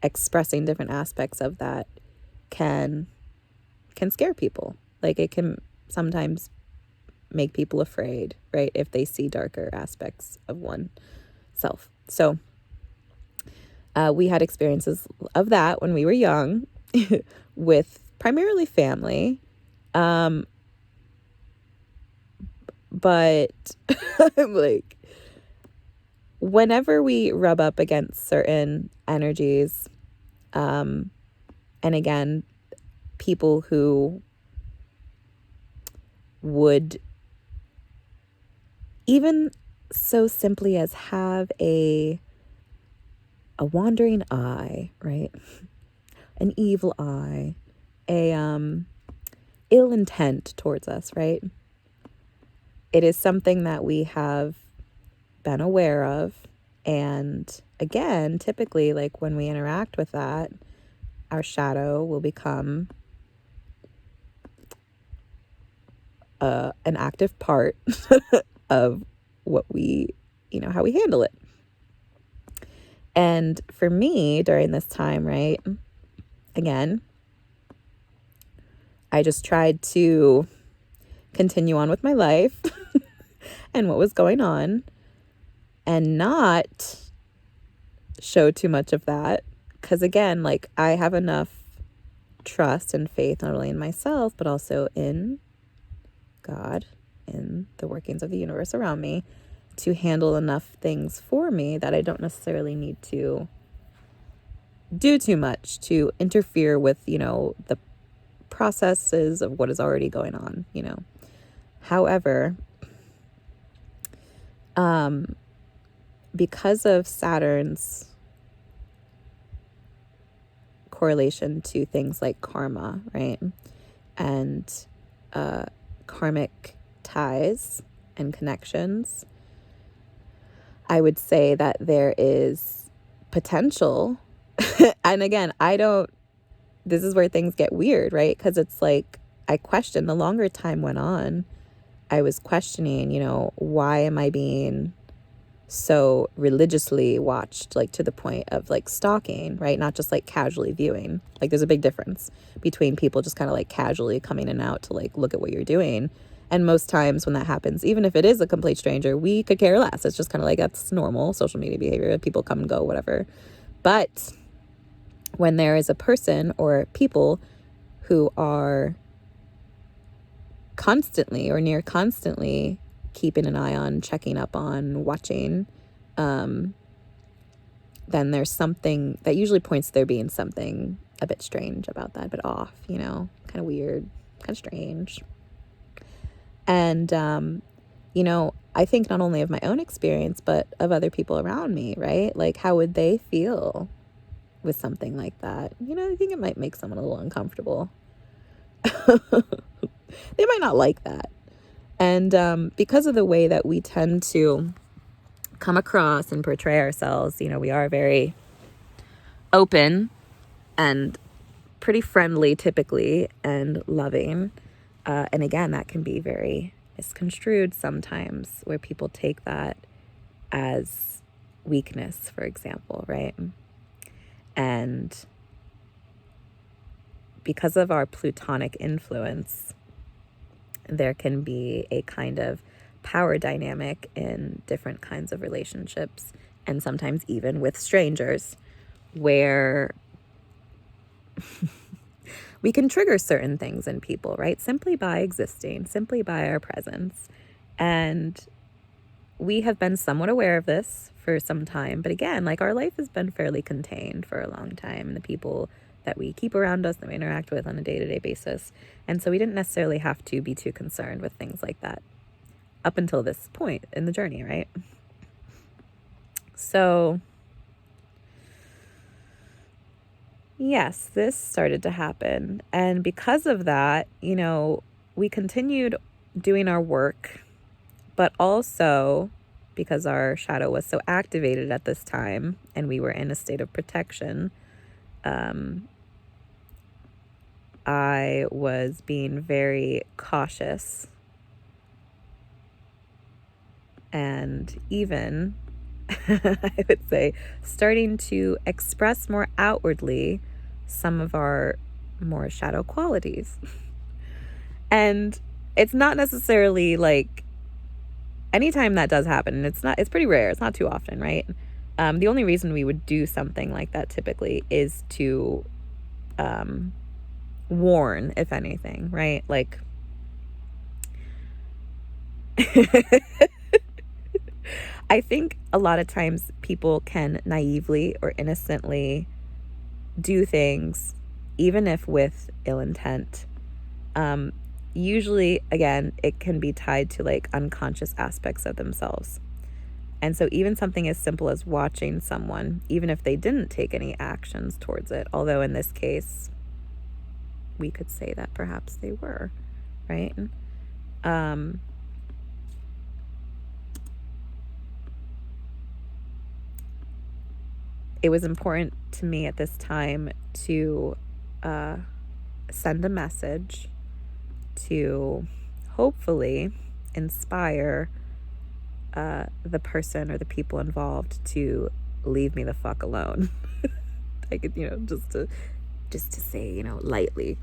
expressing different aspects of that can scare people. Like, it can sometimes make people afraid, right? If they see darker aspects of oneself. So we had experiences of that when we were young with primarily family. But I'm like, whenever we rub up against certain energies, and again, people who would even so simply as have a wandering eye, right? An evil eye, a ill intent towards us, right? It is something that we have been aware of. And again, typically, like, when we interact with that, our shadow will become an active part of what we, how we handle it. And for me, during this time, right, again, I just tried to continue on with my life and what was going on, and not show too much of that. Because again, like, I have enough trust and faith, not only in myself, but also in God, in the workings of the universe around me, to handle enough things for me that I don't necessarily need to do too much to interfere with, the processes of what is already going on, However, because of Saturn's correlation to things like karma, right? And karmic ties and connections, I would say that there is potential. And again, this is where things get weird, right? Because it's like, I question, the longer time went on, I was questioning, why am I being so religiously watched, like, to the point of, like, stalking, right? Not just, like, casually viewing. Like, there's a big difference between people just kind of, like, casually coming in and out to, like, look at what you're doing. And most times when that happens, even if it is a complete stranger, we could care less. It's just kind of like, that's normal social media behavior. People come and go, whatever. But when there is a person or people who are constantly or near constantly keeping an eye on, checking up on, watching, then there's something that usually points to there being something a bit strange about that, a bit off, kind of weird, kind of strange. And, I think not only of my own experience, but of other people around me, right? Like, how would they feel with something like that? I think it might make someone a little uncomfortable. They might not like that. And because of the way that we tend to come across and portray ourselves, we are very open and pretty friendly typically, and loving. And again, that can be very misconstrued sometimes, where people take that as weakness, for example, right? And because of our Plutonic influence, there can be a kind of power dynamic in different kinds of relationships, and sometimes even with strangers, where we can trigger certain things in people, right? Simply by existing, simply by our presence. And we have been somewhat aware of this for some time. But again, like, our life has been fairly contained for a long time. And the people that we keep around us, that we interact with on a day-to-day basis. And so we didn't necessarily have to be too concerned with things like that up until this point in the journey, right? So yes, this started to happen. And because of that, you know, we continued doing our work, but also because our shadow was so activated at this time and we were in a state of protection, I was being very cautious and even, I would say, starting to express more outwardly some of our more shadow qualities. And it's not necessarily like, anytime that does happen, and it's pretty rare, it's not too often, right? The only reason we would do something like that typically is to warn, if anything, right? Like, I think a lot of times people can naively or innocently do things, even if with ill intent. Usually, again, it can be tied to like unconscious aspects of themselves. And so even something as simple as watching someone, even if they didn't take any actions towards it, although in this case, we could say that perhaps they were, right? It was important to me at this time to send a message to hopefully inspire the person or the people involved to leave me the fuck alone. I could, you know, just to say, you know, lightly.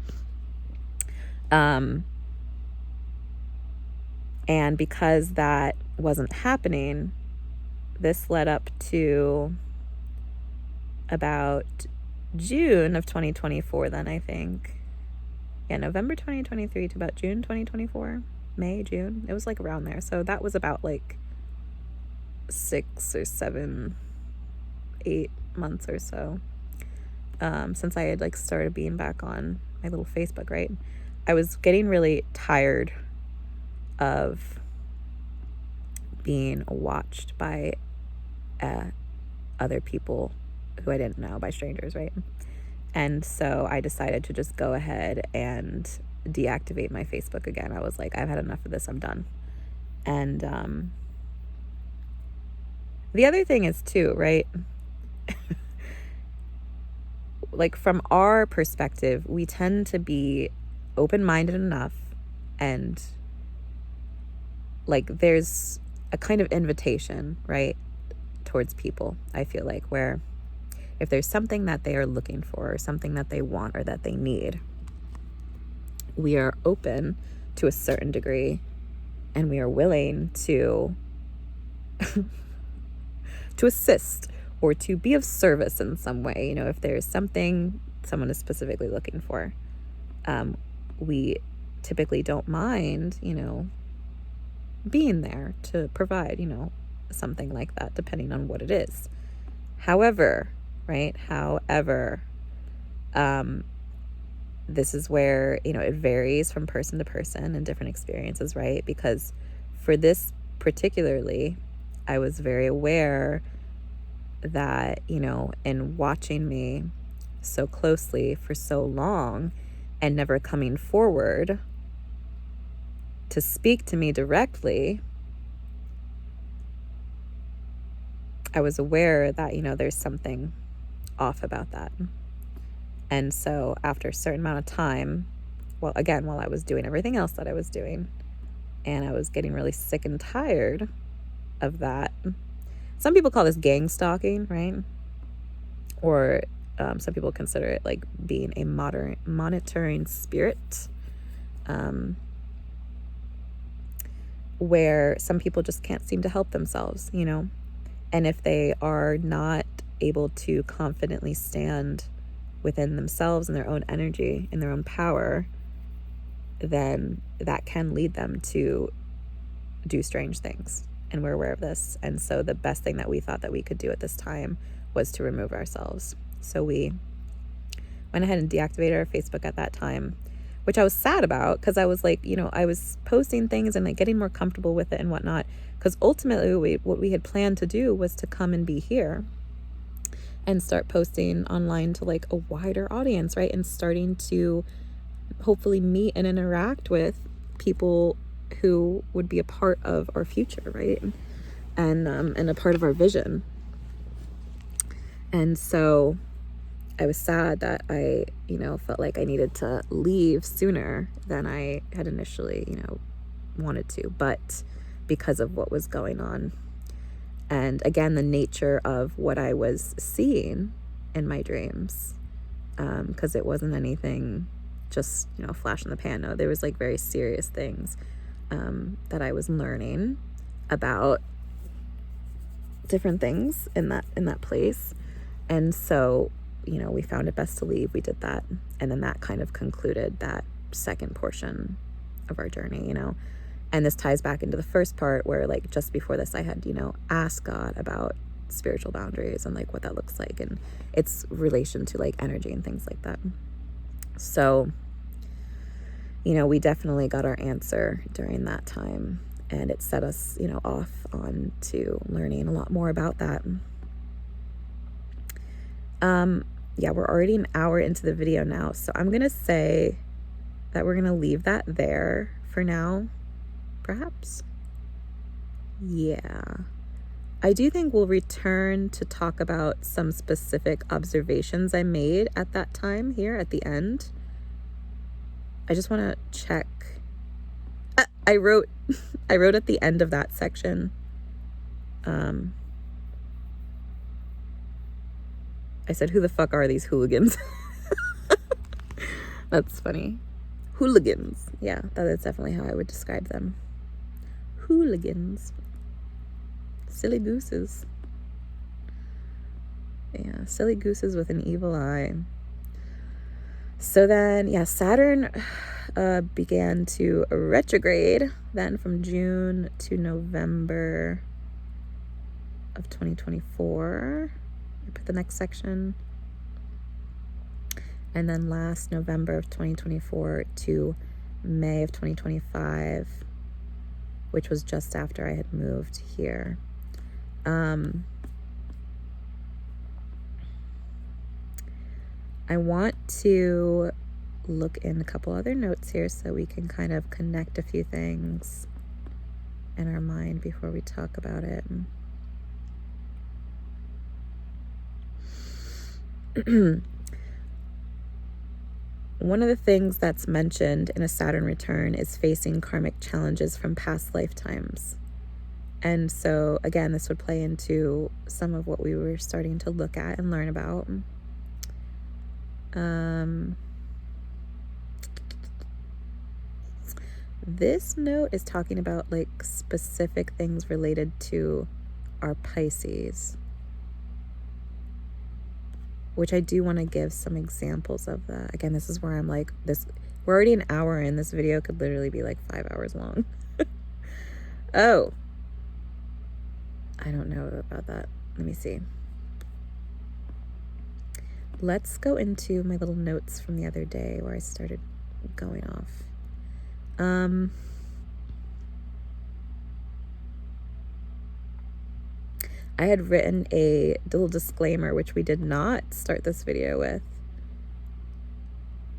And because that wasn't happening, this led up to about June of 2024 then, I think. Yeah, November 2023 to about June 2024. May, June. It was like around there. So that was about like 6 or 7, 8 months or so since I had like started being back on my little Facebook, right? I was getting really tired of being watched by other people who I didn't know, by strangers, right? And so I decided to just go ahead and deactivate my Facebook again. I was like, I've had enough of this, I'm done. And the other thing is too, right? Like, from our perspective, we tend to be open-minded enough, and like there's a kind of invitation, right, towards people, I feel like, where if there's something that they are looking for or something that they want or that they need, we are open to a certain degree and we are willing to to assist or to be of service in some way. You know, if there's something someone is specifically looking for, we typically don't mind, you know, being there to provide, you know, something like that, depending on what it is. However, this is where, you know, it varies from person to person and different experiences, right? Because for this particularly, I was very aware that, you know, in watching me so closely for so long and never coming forward to speak to me directly, I was aware that, you know, there's something off about that. And so after a certain amount of time, well, again, while I was doing everything else that I was doing, and I was getting really sick and tired of that. Some people call this gang stalking, right? Or some people consider it like being a monitoring spirit. where some people just can't seem to help themselves, you know? And if they are not able to confidently stand within themselves and their own energy and their own power, then that can lead them to do strange things. And we're aware of this. And so the best thing that we thought that we could do at this time was to remove ourselves. So we went ahead and deactivated our Facebook at that time, which I was sad about, because I was like, you know, I was posting things and like getting more comfortable with it and whatnot. Because ultimately what we had planned to do was to come and be here and start posting online to like a wider audience, right? And starting to hopefully meet and interact with people who would be a part of our future, right? And a part of our vision. And so I was sad that I, you know, felt like I needed to leave sooner than I had initially, you know, wanted to, but because of what was going on. And again, the nature of what I was seeing in my dreams, because it wasn't anything just, you know, flash in the pan. No, there was like very serious things that I was learning about different things in that place. And so, you know, we found it best to leave. We did that. And then that kind of concluded that second portion of our journey, you know. And this ties back into the first part where, like, just before this, I had, you know, asked God about spiritual boundaries and like what that looks like and its relation to like energy and things like that. So, you know, we definitely got our answer during that time, and it set us, you know, off on to learning a lot more about that. Yeah, we're already an hour into the video now, so I'm gonna say that we're gonna leave that there for now, perhaps. Yeah, I do think we'll return to talk about some specific observations I made at that time here at the end. I just want to check. I wrote at the end of that section. I said, who the fuck are these hooligans? That's funny. Hooligans. Yeah, that is definitely how I would describe them. Hooligans. Silly gooses. Yeah, silly gooses with an evil eye. So then, yeah, Saturn began to retrograde then from June to November of 2024. I put the next section. And then last November of 2024 to May of 2025, which was just after I had moved here. I want to look in a couple other notes here so we can kind of connect a few things in our mind before we talk about it. One of the things that's mentioned in a Saturn return is facing karmic challenges from past lifetimes. And so, again, this would play into some of what we were starting to look at and learn about. This note is talking about like specific things related to our Pisces, which I do want to give some examples of that. Again, this is where I'm like, we're already an hour in. This video could literally be like 5 hours long. Oh, I don't know about that. Let me see. Let's go into my little notes from the other day where I started going off. I had written a little disclaimer, which we did not start this video with.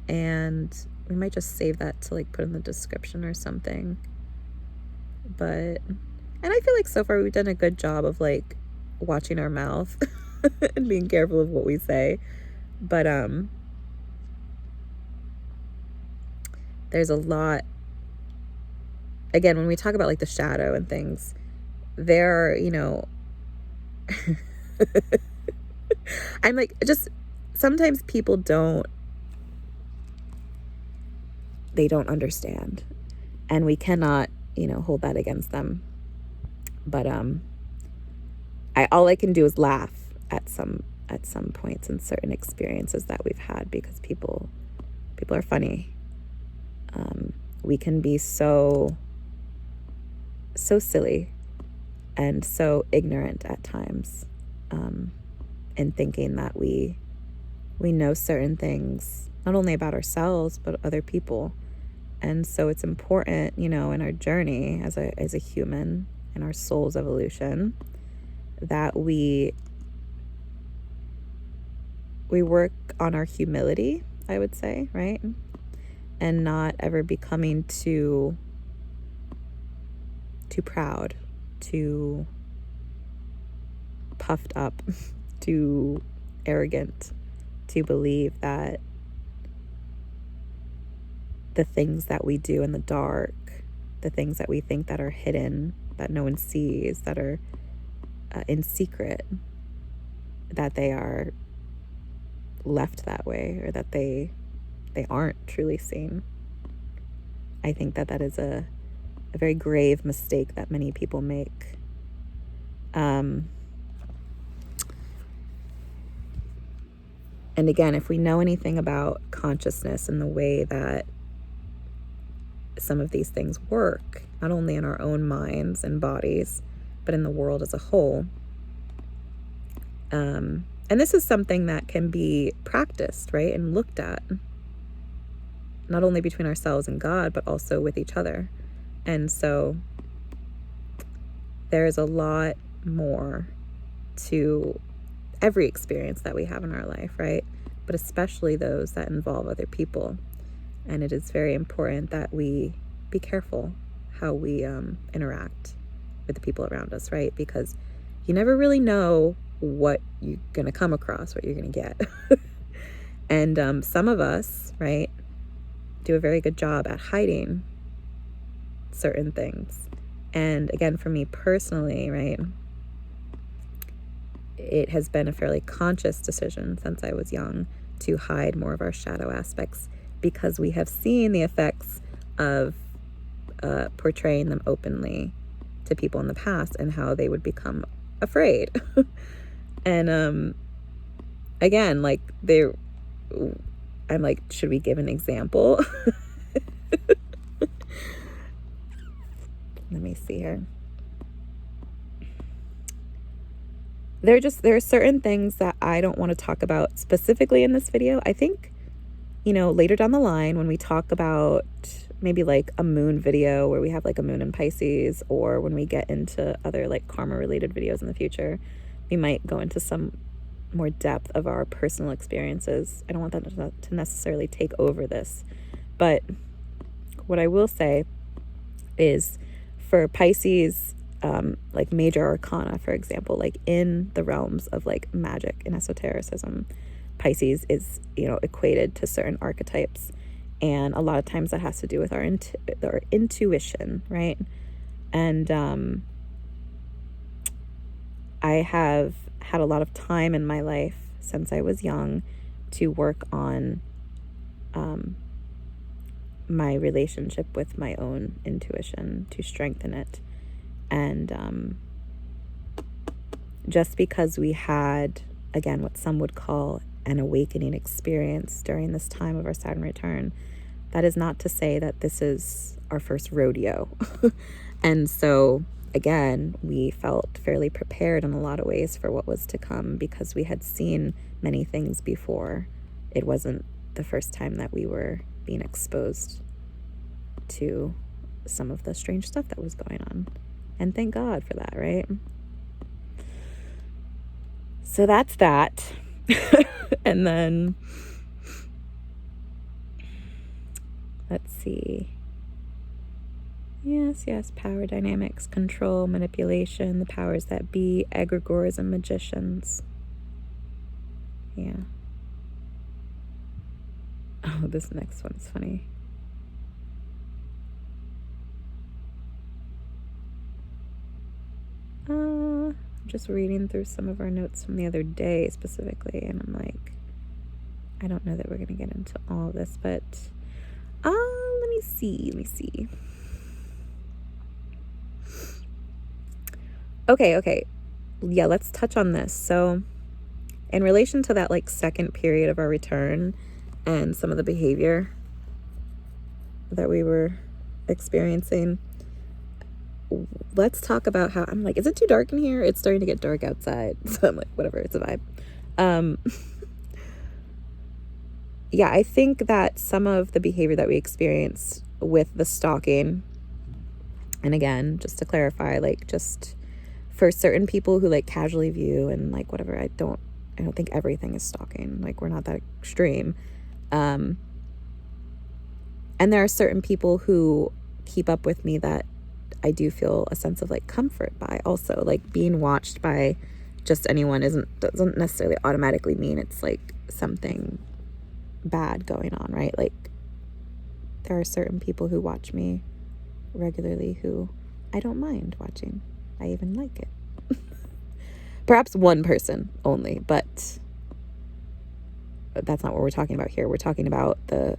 And we might just save that to like put in the description or something. And I feel like so far we've done a good job of like watching our mouth and being careful of what we say. But there's a lot, again, when we talk about like the shadow and things, there are, you know, I'm like, just sometimes people don't understand, and we cannot hold that against them. But all I can do is laugh at some points in certain experiences that we've had, because people are funny. We can be so silly and so ignorant at times, in thinking that we know certain things, not only about ourselves but other people. And so it's important, in our journey as a human, in our soul's evolution, that we work on our humility, I would say, right? And not ever becoming too proud, too puffed up, too arrogant, to believe that the things that we do in the dark, the things that we think that are hidden, that no one sees, that are in secret, that they are left that way, or that they aren't truly seen. I think that is a very grave mistake that many people make. And again, if we know anything about consciousness and the way that some of these things work, not only in our own minds and bodies, but in the world as a whole. And this is something that can be practiced, right? And looked at, not only between ourselves and God, but also with each other. And so there is a lot more to every experience that we have in our life, right? But especially those that involve other people. And it is very important that we be careful how we interact with the people around us, right? Because you never really know what you're going to come across, what you're going to get. And some of us, right, do a very good job at hiding certain things. And again, for me personally, right, it has been a fairly conscious decision since I was young to hide more of our shadow aspects, because we have seen the effects of portraying them openly to people in the past, and how they would become afraid. And again, like I'm like, should we give an example? Let me see here. There are certain things that I don't want to talk about specifically in this video. I think, later down the line, when we talk about maybe like a moon video where we have like a moon in Pisces, or when we get into other like karma related videos in the future, we might go into some more depth of our personal experiences. I don't want that to necessarily take over this. But what I will say is, for Pisces, like major arcana, for example, like in the realms of like magic and esotericism, Pisces is, equated to certain archetypes. And a lot of times that has to do with our intuition, right? And I have had a lot of time in my life since I was young to work on my relationship with my own intuition, to strengthen it. And just because we had, again, what some would call an awakening experience during this time of our Saturn return, that is not to say that this is our first rodeo. And so, again, we felt fairly prepared in a lot of ways for what was to come, because we had seen many things before. It wasn't the first time that we were being exposed to some of the strange stuff that was going on. And thank God for that, right? So that's that. And then, let's see. Yes, power dynamics, control, manipulation, the powers that be, egregores, and magicians. Yeah. Oh, this next one's funny. I'm just reading through some of our notes from the other day specifically, and I'm like, I don't know that we're going to get into all of this, but let me see. Okay. Yeah, let's touch on this. So in relation to that like second period of our return and some of the behavior that we were experiencing, let's talk about how I'm like, is it too dark in here? It's starting to get dark outside. So I'm like, whatever, it's a vibe. Yeah, I think that some of the behavior that we experienced with the stalking, and again, just to clarify, like just for certain people who like casually view and like whatever, I don't think everything is stalking. Like we're not that extreme. And there are certain people who keep up with me that I do feel a sense of like comfort by also. Like being watched by just anyone doesn't necessarily automatically mean it's like something bad going on, right? Like there are certain people who watch me regularly who I don't mind watching. I even like it. Perhaps one person only, but that's not what we're talking about here. We're talking about the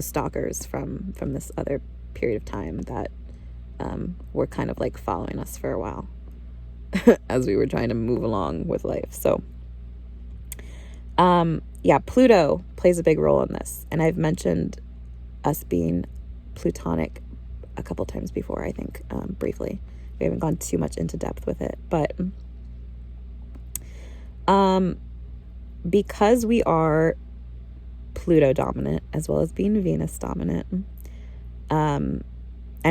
stalkers from this other period of time that were kind of like following us for a while as we were trying to move along with life. So yeah, Pluto plays a big role in this. And I've mentioned us being Plutonic a couple times before, I think, briefly. We haven't gone too much into depth with it. But because we are Pluto dominant as well as being Venus dominant, and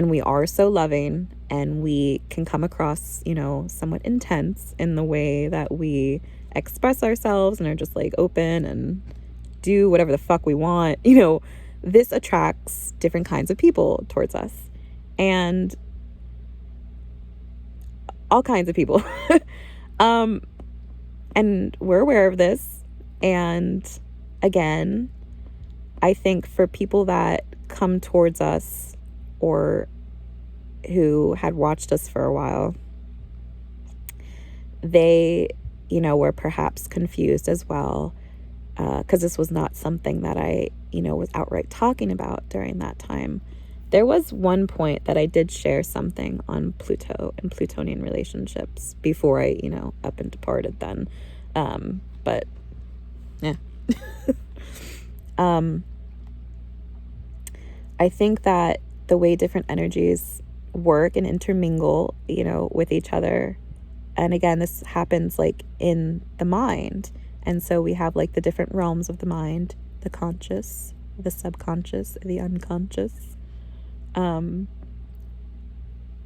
we are so loving and we can come across, somewhat intense in the way that we express ourselves and are just like open and do whatever the fuck we want, this attracts different kinds of people towards us and all kinds of people. And we're aware of this. And again, I think for people that come towards us or who had watched us for a while, they, were perhaps confused as well, because this was not something that I, was outright talking about during that time. There was one point that I did share something on Pluto and Plutonian relationships before I, up and departed then. But yeah. I think that the way different energies work and intermingle, with each other. And again, this happens like in the mind. And so we have like the different realms of the mind, the conscious, the subconscious, the unconscious.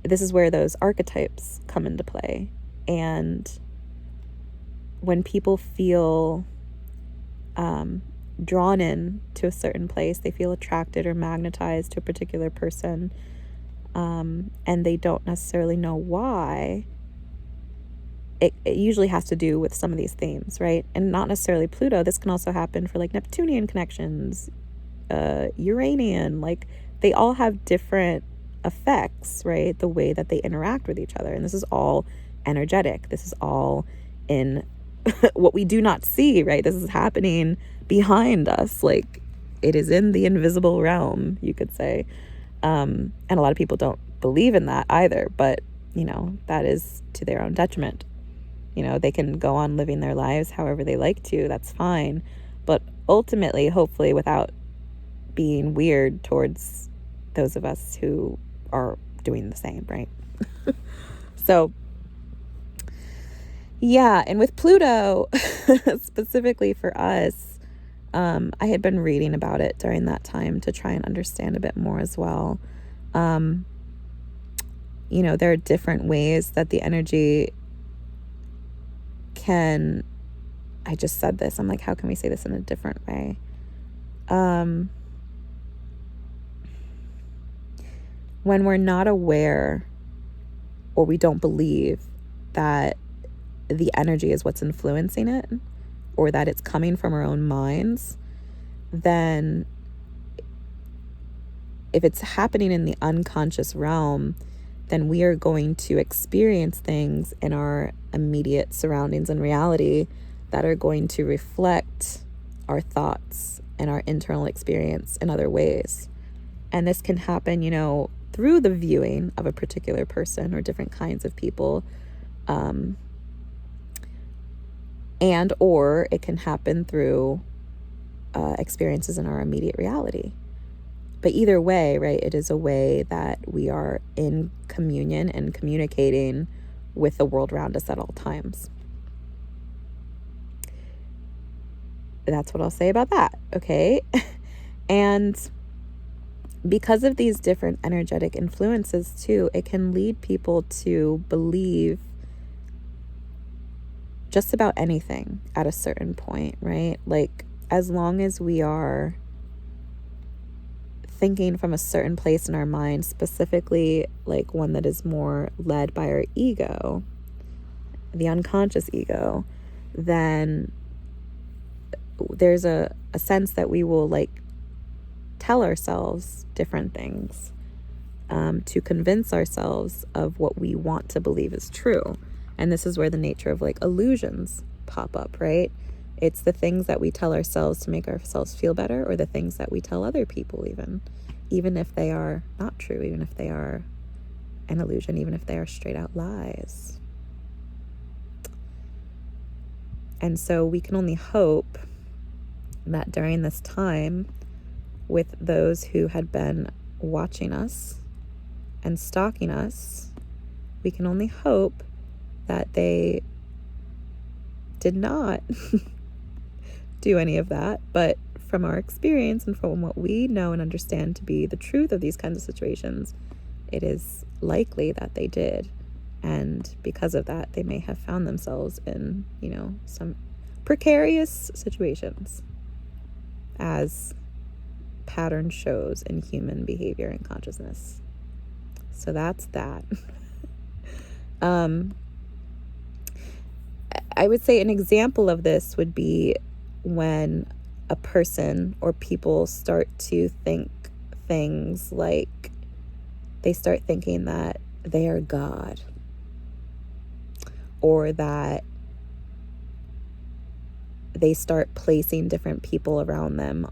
This is where those archetypes come into play. And when people feel drawn in to a certain place, they feel attracted or magnetized to a particular person, and they don't necessarily know why, it usually has to do with some of these themes, right? And not necessarily Pluto. This can also happen for like Neptunian connections, Uranian, like they all have different effects, right? The way that they interact with each other. And this is all energetic. This is all in what we do not see, right? This is happening behind us. Like it is in the invisible realm, you could say. And a lot of people don't believe in that either, but that is to their own detriment. They can go on living their lives however they like to, that's fine. But ultimately, hopefully without being weird towards those of us who are doing the same, right? So yeah, and with Pluto, specifically for us, I had been reading about it during that time to try and understand a bit more as well. There are different ways that the energy can, I just said this, I'm like, how can we say this in a different way? When we're not aware or we don't believe that the energy is what's influencing it, or that it's coming from our own minds, then if it's happening in the unconscious realm, then we are going to experience things in our immediate surroundings and reality that are going to reflect our thoughts and our internal experience in other ways. And this can happen, through the viewing of a particular person or different kinds of people, and or it can happen through experiences in our immediate reality. But either way, right, it is a way that we are in communion and communicating with the world around us at all times. That's what I'll say about that, okay? And because of these different energetic influences too, it can lead people to believe just about anything at a certain point, right? Like, as long as we are thinking from a certain place in our mind, specifically like one that is more led by our ego, the unconscious ego, then there's a sense that we will like tell ourselves different things to convince ourselves of what we want to believe is true. And this is where the nature of like illusions pop up, right? It's the things that we tell ourselves to make ourselves feel better, or the things that we tell other people, even if they are not true, even if they are an illusion, even if they are straight out lies. And so we can only hope that during this time, with those who had been watching us and stalking us, we can only hope that they did not do any of that. But from our experience and from what we know and understand to be the truth of these kinds of situations, it is likely that they did. And because of that, they may have found themselves in, some precarious situations, as pattern shows in human behavior and consciousness. So that's that. I would say an example of this would be when a person or people start to think things like they start thinking that they are God, or that they start placing different people around them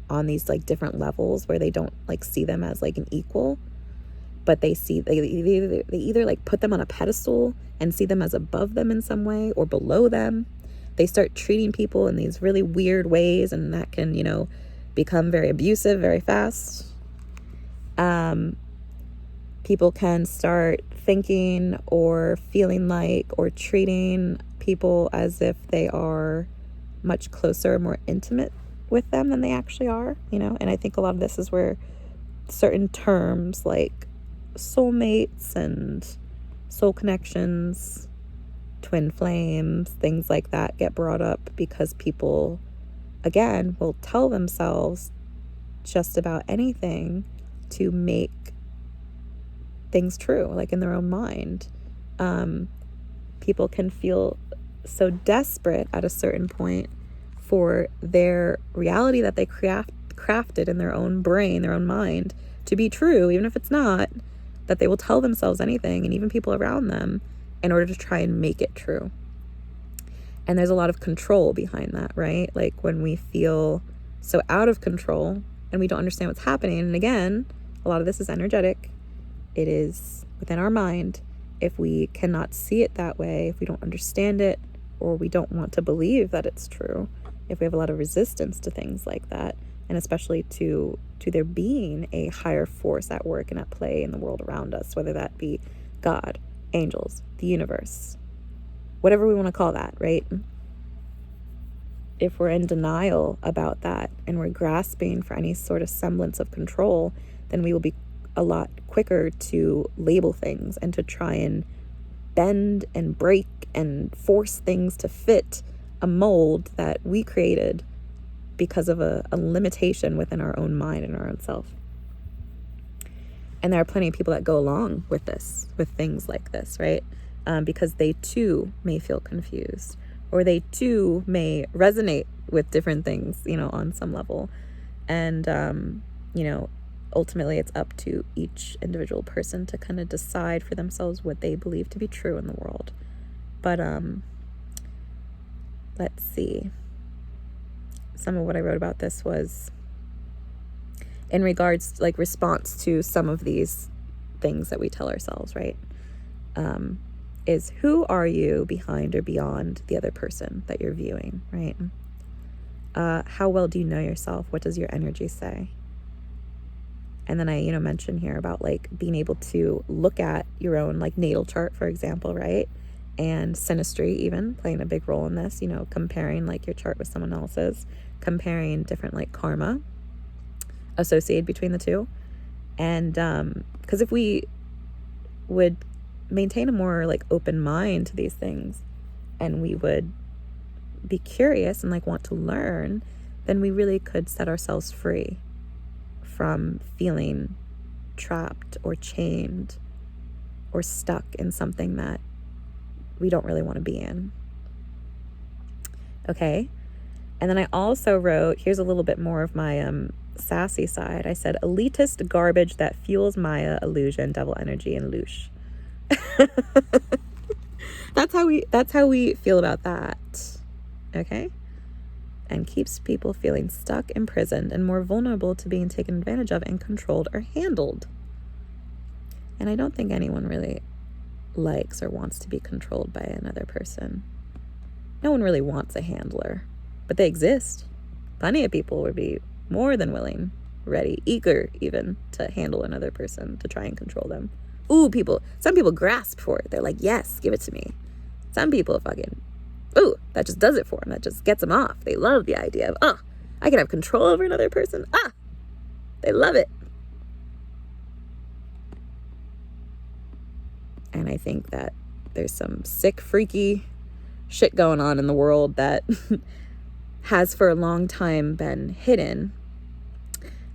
on these like different levels where they don't like see them as like an equal, but they either like put them on a pedestal and see them as above them in some way or below them. They start treating people in these really weird ways, and that can, become very abusive very fast. People can start thinking or feeling like or treating people as if they are much closer, more intimate with them than they actually are, and I think a lot of this is where certain terms like soulmates and soul connections, twin flames, things like that get brought up, because people, again, will tell themselves just about anything to make things true, like in their own mind. People can feel so desperate at a certain point for their reality that they crafted in their own brain, their own mind, to be true, even if it's not, that they will tell themselves anything, and even people around them, in order to try and make it true. And there's a lot of control behind that, right? Like when we feel so out of control and we don't understand what's happening. And again, a lot of this is energetic. It is within our mind. If we cannot see it that way, if we don't understand it, or we don't want to believe that it's true, if we have a lot of resistance to things like that, and especially to there being a higher force at work and at play in the world around us, whether that be God, angels, the universe, whatever we want to call that, right? If we're in denial about that and we're grasping for any sort of semblance of control, then we will be a lot quicker to label things and to try and bend and break and force things to fit a mold that we created because of a limitation within our own mind and our own self. And there are plenty of people that go along with this, with things like this, right? Because they too may feel confused, or they too may resonate with different things, on some level. And, ultimately it's up to each individual person to kind of decide for themselves what they believe to be true in the world. But let's see. Some of what I wrote about this was, in regards, like, response to some of these things that we tell ourselves, right? Is who are you behind or beyond the other person that you're viewing, right? How well do you know yourself? What does your energy say? And then I, mention here about, like, being able to look at your own, like, natal chart, for example, right? And synastry even playing a big role in this, comparing, like, your chart with someone else's, comparing different, like, karma associated between the two. And because if we would maintain a more, like, open mind to these things, and we would be curious and, like, want to learn, then we really could set ourselves free from feeling trapped or chained or stuck in something that we don't really want to be in. Okay. And then I also wrote, here's a little bit more of my sassy side. I said, elitist garbage that fuels Maya, illusion, devil energy, and loosh. That's how we feel about that. Okay? And keeps people feeling stuck, imprisoned, and more vulnerable to being taken advantage of and controlled or handled. And I don't think anyone really likes or wants to be controlled by another person. No one really wants a handler, but they exist. Plenty of people would be more than willing, ready, eager even to handle another person, to try and control them. Some people grasp for it. They're like, yes, give it to me. Some people that just does it for them. That just gets them off. They love the idea of, I can have control over another person. They love it. And I think that there's some sick, freaky shit going on in the world that has for a long time been hidden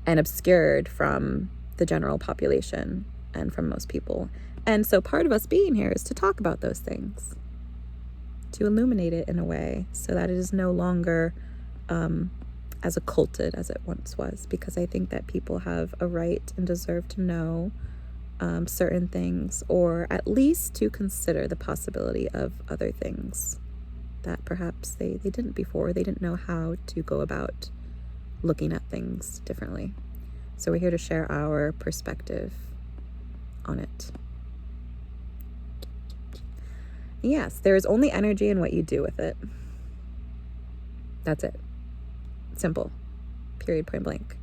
and obscured from the general population and from most people. And so part of us being here is to talk about those things, to illuminate it in a way so that it is no longer as occulted as it once was, because I think that people have a right and deserve to know certain things, or at least to consider the possibility of other things that perhaps they didn't before. They didn't know how to go about looking at things differently. So we're here to share our perspective on it. Yes, there is only energy in what you do with it. That's it. Simple. Period, point blank.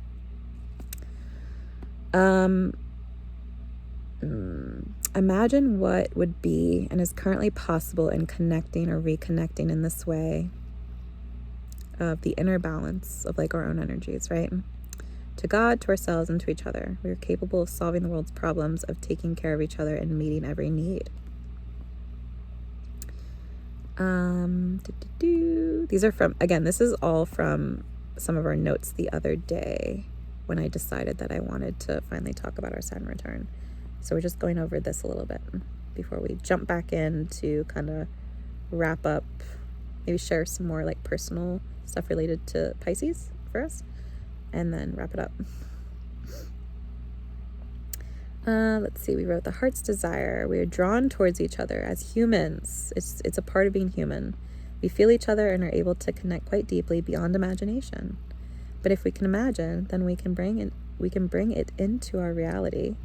Imagine what would be and is currently possible in connecting or reconnecting in this way of the inner balance of, like, our own energies, right? To God, to ourselves, and to each other. We are capable of solving the world's problems, of taking care of each other and meeting every need. These are from, again, this is all from some of our notes the other day when I decided that I wanted to finally talk about our Saturn return. So we're just going over this a little bit before we jump back in to kind of wrap up, maybe share some more, like, personal stuff related to Pisces for us, and then wrap it up. Let's see, we wrote the heart's desire. We are drawn towards each other as humans. It's a part of being human. We feel each other and are able to connect quite deeply beyond imagination. But if we can imagine, then we can bring it into our reality.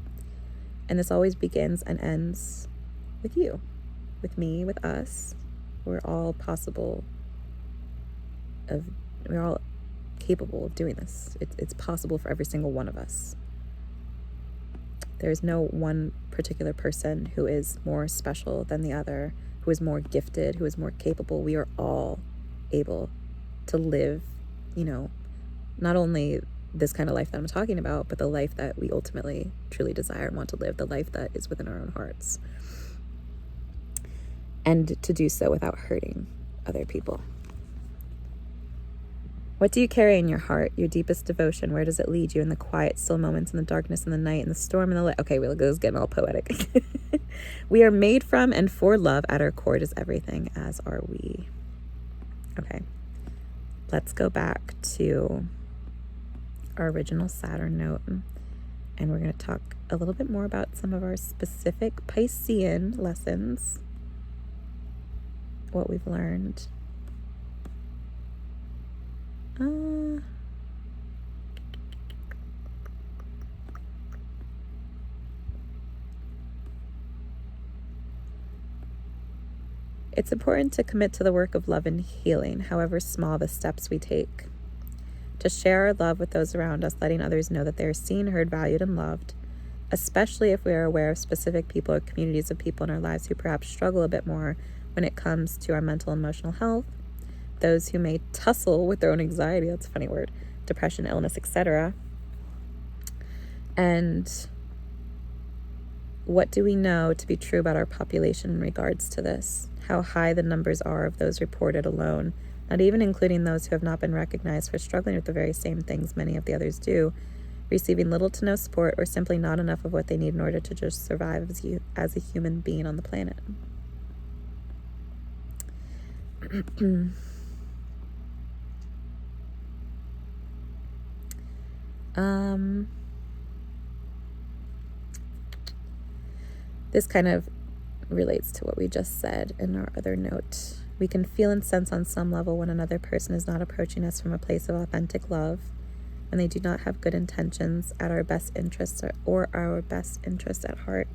And this always begins and ends with you, with me, with us. We're all capable of doing this. It's possible for every single one of us. There is no one particular person who is more special than the other, who is more gifted, who is more capable. We are all able to live, not only this kind of life that I'm talking about, but the life that we ultimately truly desire and want to live, the life that is within our own hearts. And to do so without hurting other people. What do you carry in your heart, your deepest devotion? Where does it lead you in the quiet, still moments, in the darkness, in the night, in the storm, in the light? Okay, this is getting all poetic. We are made from and for love. At our core is everything, as are we. Okay, let's go back to our original Saturn note, and we're going to talk a little bit more about some of our specific Piscean lessons, what we've learned. It's important to commit to the work of love and healing, however small the steps we take. To share our love with those around us, letting others know that they are seen, heard, valued, and loved, especially if we are aware of specific people or communities of people in our lives who perhaps struggle a bit more when it comes to our mental and emotional health, those who may tussle with their own anxiety, that's a funny word, depression, illness, etc. And what do we know to be true about our population in regards to this? How high the numbers are of those reported alone, not even including those who have not been recognized for struggling with the very same things many of the others do, receiving little to no support or simply not enough of what they need in order to just survive as a human being on the planet. This kind of relates to what we just said in our other note. We can feel and sense on some level when another person is not approaching us from a place of authentic love, when they do not have good intentions at our best interests or our best interests at heart,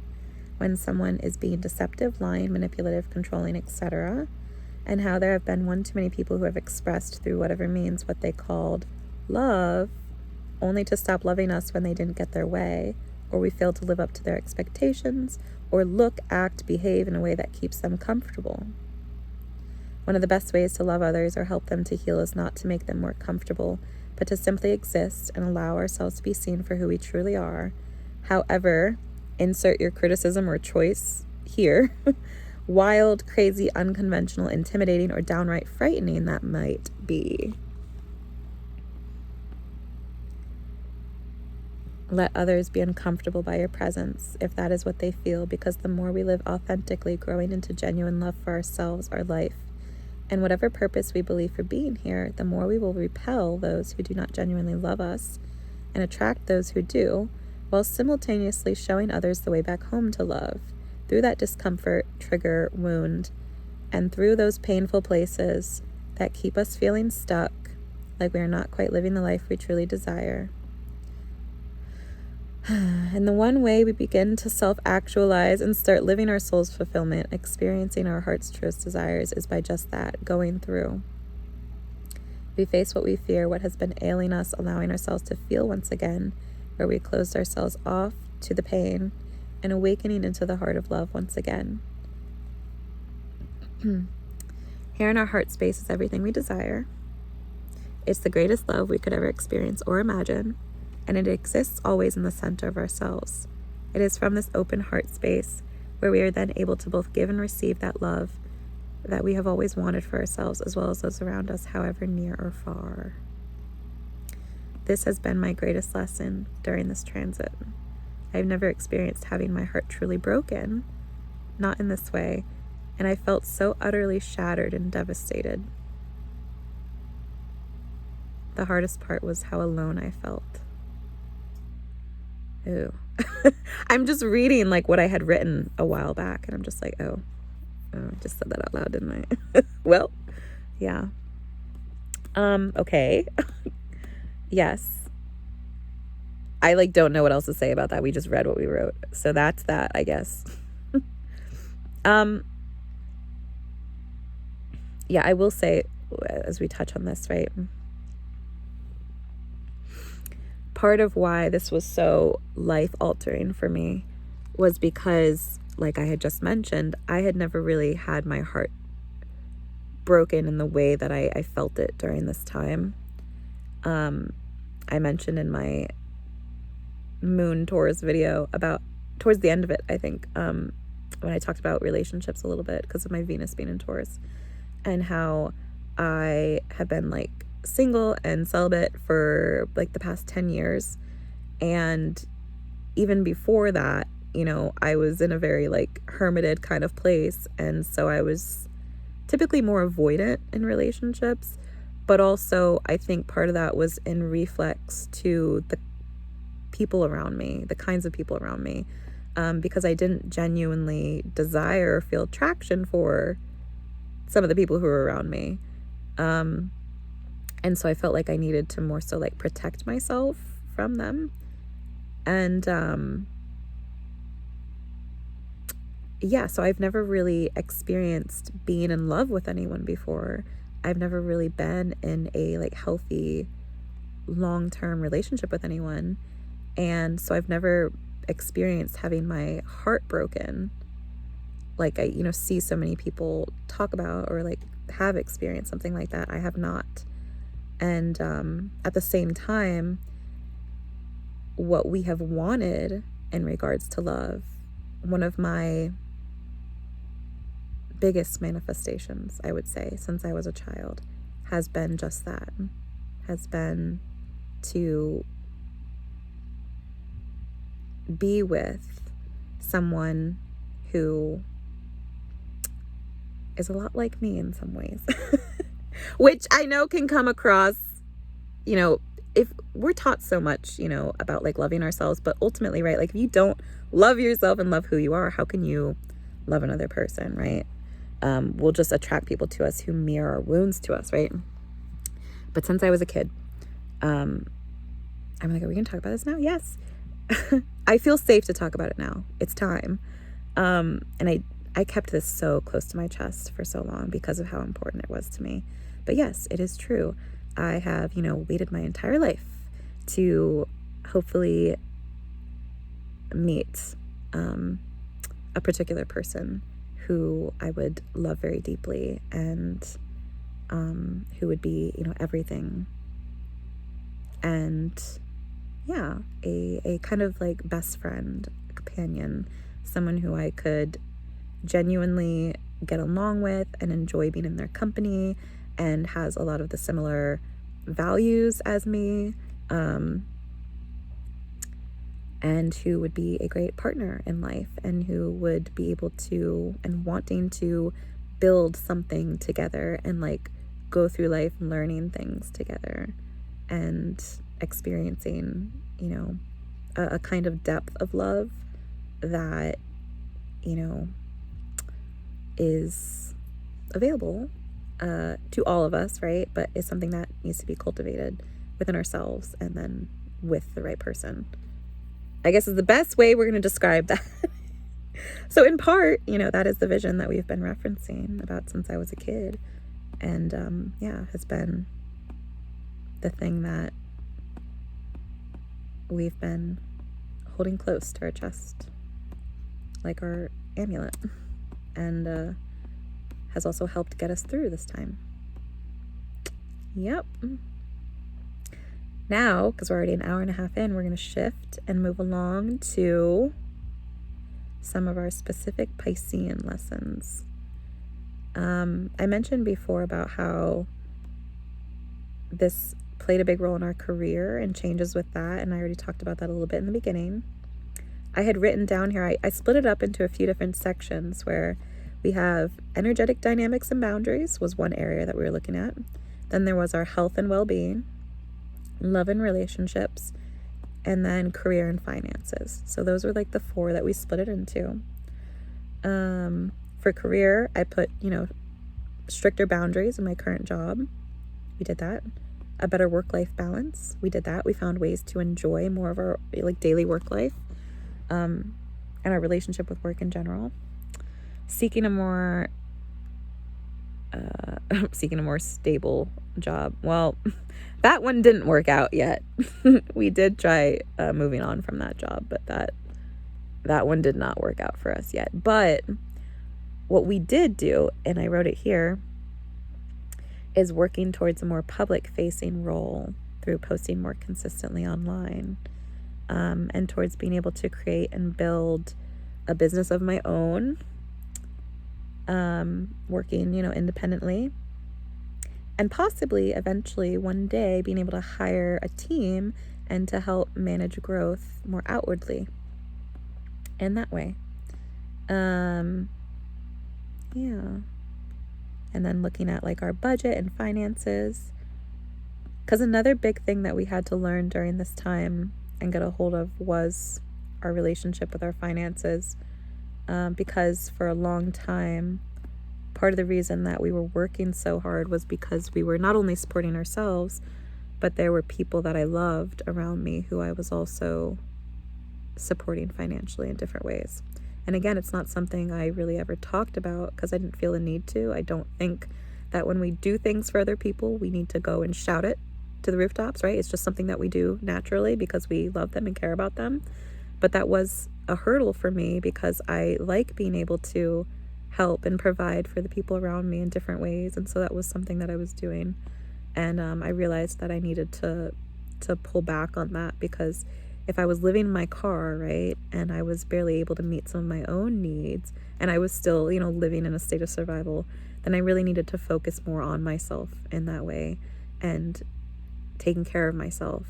when someone is being deceptive, lying, manipulative, controlling, etc., and how there have been one too many people who have expressed through whatever means what they called love, only to stop loving us when they didn't get their way, or we failed to live up to their expectations, or look, act, behave in a way that keeps them comfortable. One of the best ways to love others or help them to heal is not to make them more comfortable, but to simply exist and allow ourselves to be seen for who we truly are. However, insert your criticism or choice here, wild, crazy, unconventional, intimidating, or downright frightening that might be. Let others be uncomfortable by your presence, if that is what they feel, because the more we live authentically, growing into genuine love for ourselves, our life, and whatever purpose we believe for being here, the more we will repel those who do not genuinely love us and attract those who do, while simultaneously showing others the way back home to love, through that discomfort, trigger, wound, and through those painful places that keep us feeling stuck, like we are not quite living the life we truly desire. And the one way we begin to self-actualize and start living our soul's fulfillment, experiencing our heart's truest desires, is by just that, going through. We face what we fear, what has been ailing us, allowing ourselves to feel once again, where we closed ourselves off to the pain, and awakening into the heart of love once again. Here in our heart space is everything we desire. It's the greatest love we could ever experience or imagine, and it exists always in the center of ourselves. It is from this open heart space where we are then able to both give and receive that love that we have always wanted for ourselves, as well as those around us, however near or far. This has been my greatest lesson during this transit. I've never experienced having my heart truly broken, not in this way, and I felt so utterly shattered and devastated. The hardest part was how alone I felt. Ooh. I'm just reading like what I had written a while back, and I'm just like, oh, I just said that out loud, didn't I? Well, yeah. Okay. Yes. I like don't know what else to say about that. We just read what we wrote. So that's that, I guess. Yeah, I will say, as we touch on this, right? Part of why this was so life-altering for me was because, like I had just mentioned, I had never really had my heart broken in the way that I felt it during this time. I mentioned in my Moon Taurus video about, towards the end of it, I think, when I talked about relationships a little bit because of my Venus being in Taurus, and how I have been like single and celibate for like the past 10 years. And even before that, you know, I was in a very like hermited kind of place. And so I was typically more avoidant in relationships. But also I think part of that was in reflex to the people around me, the kinds of people around me, because I didn't genuinely desire or feel attraction for some of the people who were around me. And so I felt like I needed to more so like protect myself from them. And yeah, so I've never really experienced being in love with anyone before. I've never really been in a like healthy long-term relationship with anyone. And so I've never experienced having my heart broken. Like I, see so many people talk about or like have experienced something like that. I have not. And at the same time, what we have wanted in regards to love, one of my biggest manifestations, I would say, since I was a child, has been just that, has been to be with someone who is a lot like me in some ways, which I know can come across, if we're taught so much, about like loving ourselves, but ultimately, right, like if you don't love yourself and love who you are, how can you love another person, right? We'll just attract people to us who mirror our wounds to us, right? But since I was a kid, I'm like, are we gonna talk about this now? Yes. I feel safe to talk about it now. It's time. And I kept this so close to my chest for so long because of how important it was to me. But yes, it is true. I have, waited my entire life to hopefully meet a particular person who I would love very deeply and who would be, everything. And yeah, a kind of like best friend, companion, someone who I could genuinely get along with and enjoy being in their company and has a lot of the similar values as me, and who would be a great partner in life and who would be able to and wanting to build something together and like go through life learning things together and experiencing, a kind of depth of love that, is available to all of us, right? But is something that needs to be cultivated within ourselves and then with the right person, I guess, is the best way we're going to describe that. So in part, that is the vision that we've been referencing about since I was a kid. And has been the thing that we've been holding close to our chest, like our amulet, and has also helped get us through this time. Yep. Now, because we're already an hour and a half in, we're going to shift and move along to some of our specific Piscean lessons. I mentioned before about how this played a big role in our career and changes with that, and I already talked about that a little bit in the beginning. I had written down here, I split it up into a few different sections where we have energetic dynamics and boundaries was one area that we were looking at. Then there was our health and well-being, love and relationships, and then career and finances. So those were like the four that we split it into. For career, I put, stricter boundaries in my current job. We did that. A better work-life balance. We did that. We found ways to enjoy more of our like daily work life, and our relationship with work in general. Seeking a more stable job. Well, that one didn't work out yet. We did try moving on from that job, but that one did not work out for us yet. But what we did do, and I wrote it here, is working towards a more public-facing role through posting more consistently online, and towards being able to create and build a business of my own, working, independently, and possibly eventually one day being able to hire a team and to help manage growth more outwardly in that way. And then looking at like our budget and finances, because another big thing that we had to learn during this time and get a hold of was our relationship with our finances, because for a long time, part of the reason that we were working so hard was because we were not only supporting ourselves, but there were people that I loved around me who I was also supporting financially in different ways. And again, it's not something I really ever talked about because I didn't feel a need to. I don't think that when we do things for other people, we need to go and shout it to the rooftops, right? It's just something that we do naturally because we love them and care about them. But that was a hurdle for me because I like being able to help and provide for the people around me in different ways. And so that was something that I was doing. And I realized that I needed to pull back on that, because if I was living in my car, right, and I was barely able to meet some of my own needs, and I was still, living in a state of survival, then I really needed to focus more on myself in that way and taking care of myself,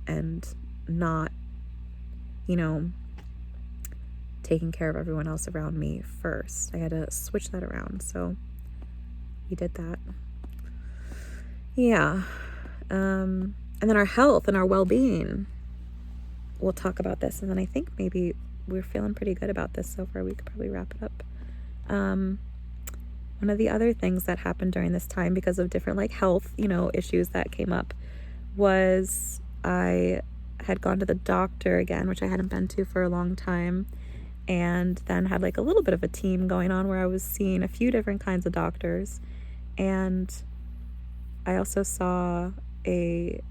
and not, taking care of everyone else around me first. I had to switch that around. So we did that. Yeah. And then our health and our well-being. We'll talk about this. And then I think maybe we're feeling pretty good about this so far. We could probably wrap it up. One of the other things that happened during this time, because of different health, issues that came up, was I had gone to the doctor again, which I hadn't been to for a long time. And then had a little bit of a team going on where I was seeing a few different kinds of doctors. And I also saw a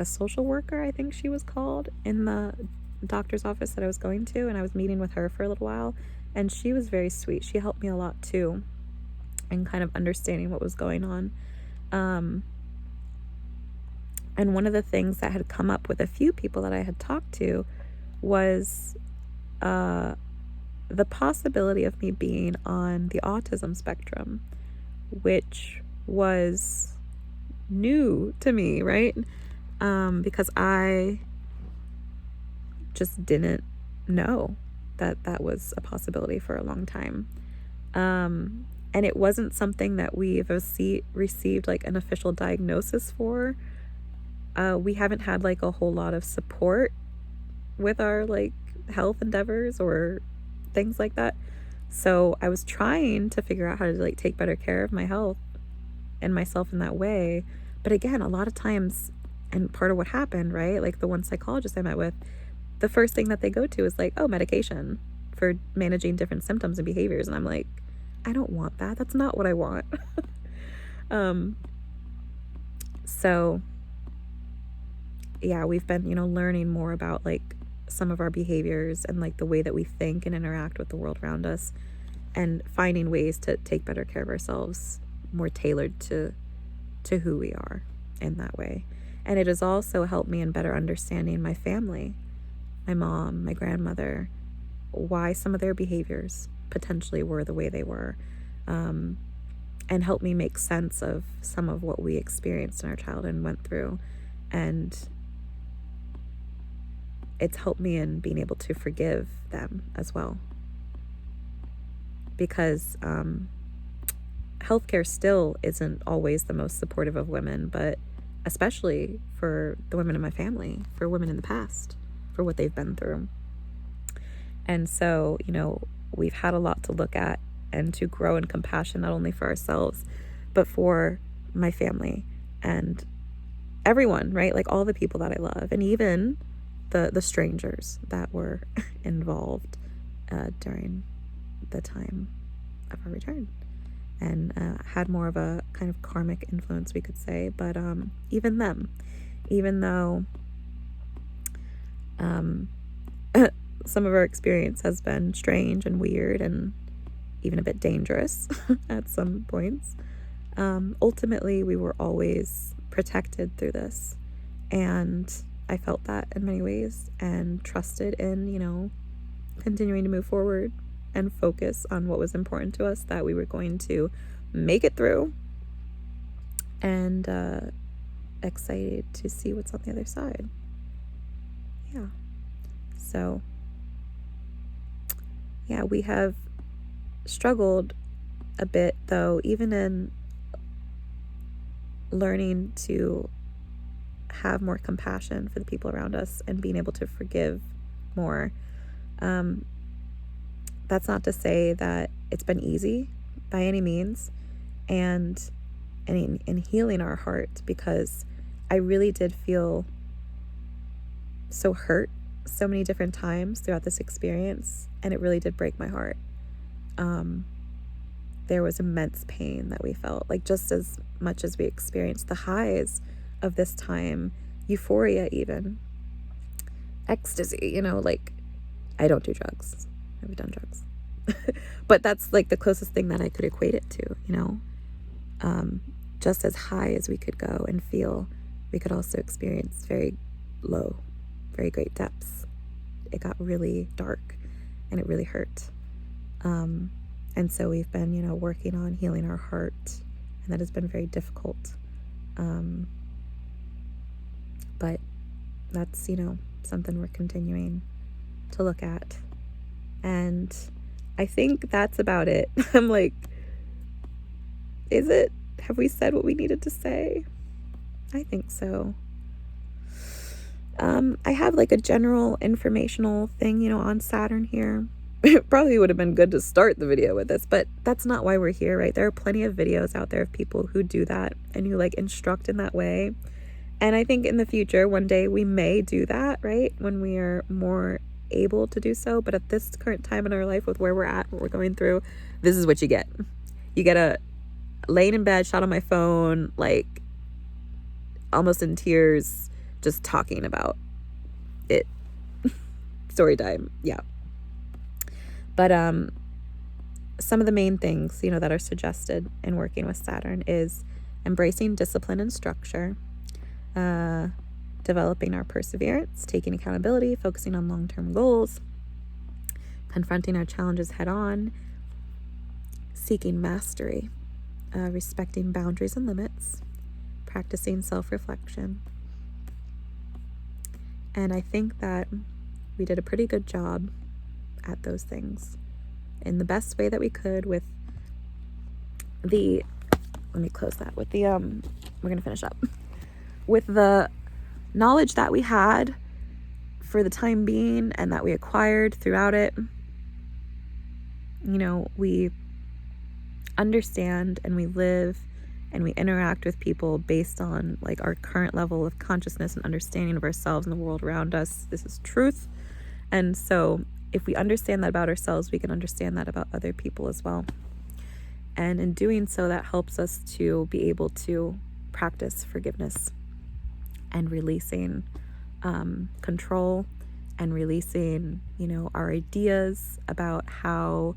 social worker, I think she was called, in the doctor's office that I was going to, and I was meeting with her for a little while, and she was very sweet. She helped me a lot too, in kind of understanding what was going on. And one of the things that had come up with a few people that I had talked to was the possibility of me being on the autism spectrum, which was new to me, right? Because I just didn't know that was a possibility for a long time. And it wasn't something that we've received an official diagnosis for. We haven't had a whole lot of support with our health endeavors or things like that. So I was trying to figure out how to take better care of my health and myself in that way. But again, a lot of times, and part of what happened, right, the one psychologist I met with, the first thing that they go to is medication for managing different symptoms and behaviors. And I'm like, I don't want that. That's not what I want. So yeah, we've been, learning more about some of our behaviors and the way that we think and interact with the world around us, and finding ways to take better care of ourselves, more tailored to who we are in that way. And it has also helped me in better understanding my family, my mom, my grandmother, why some of their behaviors potentially were the way they were, and helped me make sense of some of what we experienced in our childhood and went through. And it's helped me in being able to forgive them as well. Because healthcare still isn't always the most supportive of women, but especially for the women in my family, for women in the past, for what they've been through. And so, we've had a lot to look at and to grow in compassion, not only for ourselves, but for my family and everyone, right? All the people that I love, and even the strangers that were involved during the time of our return, and had more of a kind of karmic influence, we could say. But even them, even though some of our experience has been strange and weird and even a bit dangerous at some points, ultimately we were always protected through this. And I felt that in many ways, and trusted in, continuing to move forward and focus on what was important to us, that we were going to make it through, and excited to see what's on the other side. Yeah. So, yeah, we have struggled a bit, though, even in learning to have more compassion for the people around us and being able to forgive more. That's not to say that it's been easy by any means, and in healing our heart, because I really did feel so hurt so many different times throughout this experience, and it really did break my heart. There was immense pain that we felt, like just as much as we experienced the highs of this time, euphoria even, ecstasy, you know, like I don't do drugs. I haven't done drugs. But that's like the closest thing that I could equate it to, you know. Just as high as we could go and feel, we could also experience very low, very great depths. It got really dark and it really hurt. And so we've been, you know, working on healing our heart, and that has been very difficult. But that's, you know, something we're continuing to look at. And I think that's about it. I'm like, is it? Have we said what we needed to say? I think so. I have like a general informational thing, you know, on Saturn here. It probably would have been good to start the video with this, but that's not why we're here, right? There are plenty of videos out there of people who do that and who like instruct in that way. And I think in the future, one day we may do that, right? When we are more able to do so. But at this current time in our life with where we're at, what we're going through, this is what you get. You get a laying in bed, shot on my phone, like almost in tears, just talking about it. Story time. Yeah. But some of the main things, you know, that are suggested in working with Saturn is embracing discipline and structure, developing our perseverance, taking accountability, focusing on long-term goals, confronting our challenges head on, seeking mastery, respecting boundaries and limits, practicing self-reflection. And I think that we did a pretty good job at those things in the best way that we could with the, let me close that, with the, we're going to finish up with the knowledge that we had for the time being and that we acquired throughout it. You know, we understand and we live and we interact with people based on like our current level of consciousness and understanding of ourselves and the world around us. This is truth. And so if we understand that about ourselves, we can understand that about other people as well. And in doing so, that helps us to be able to practice forgiveness and releasing control and releasing, you know, our ideas about how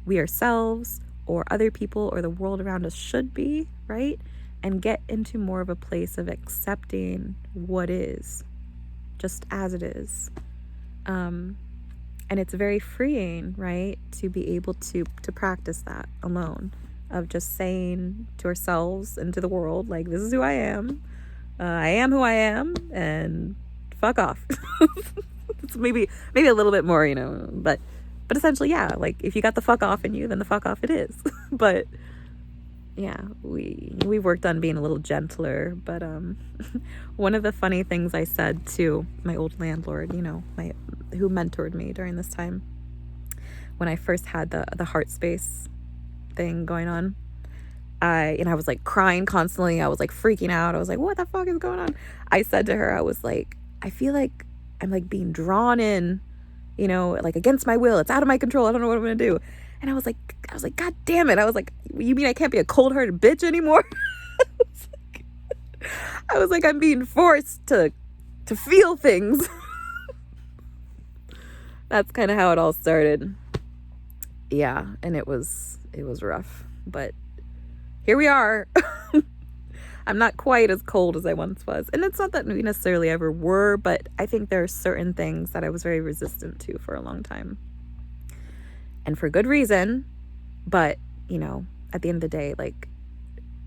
we ourselves or other people or the world around us should be, right? And get into more of a place of accepting what is, just as it is. And it's very freeing, right, to be able to practice that alone, of just saying to ourselves and to the world, like, this is who I am who I am, and fuck off. It's maybe a little bit more, you know, but essentially, yeah, like, if you got the fuck off in you, then the fuck off it is. But yeah, we've worked on being a little gentler. But one of the funny things I said to my old landlord, you know, who mentored me during this time when I first had the heart space thing going on, I was like crying constantly. I was like freaking out. I was like, what the fuck is going on? I said to her, I was like, I feel like I'm like being drawn in, you know, like against my will. It's out of my control. I don't know what I'm gonna do. And I was like, God damn it. I was like, you mean I can't be a cold-hearted bitch anymore? I was like, I'm being forced to feel things. That's kind of how it all started. Yeah, and it was rough, but here we are. I'm not quite as cold as I once was. And it's not that we necessarily ever were, but I think there are certain things that I was very resistant to for a long time. And for good reason. But, you know, at the end of the day, like,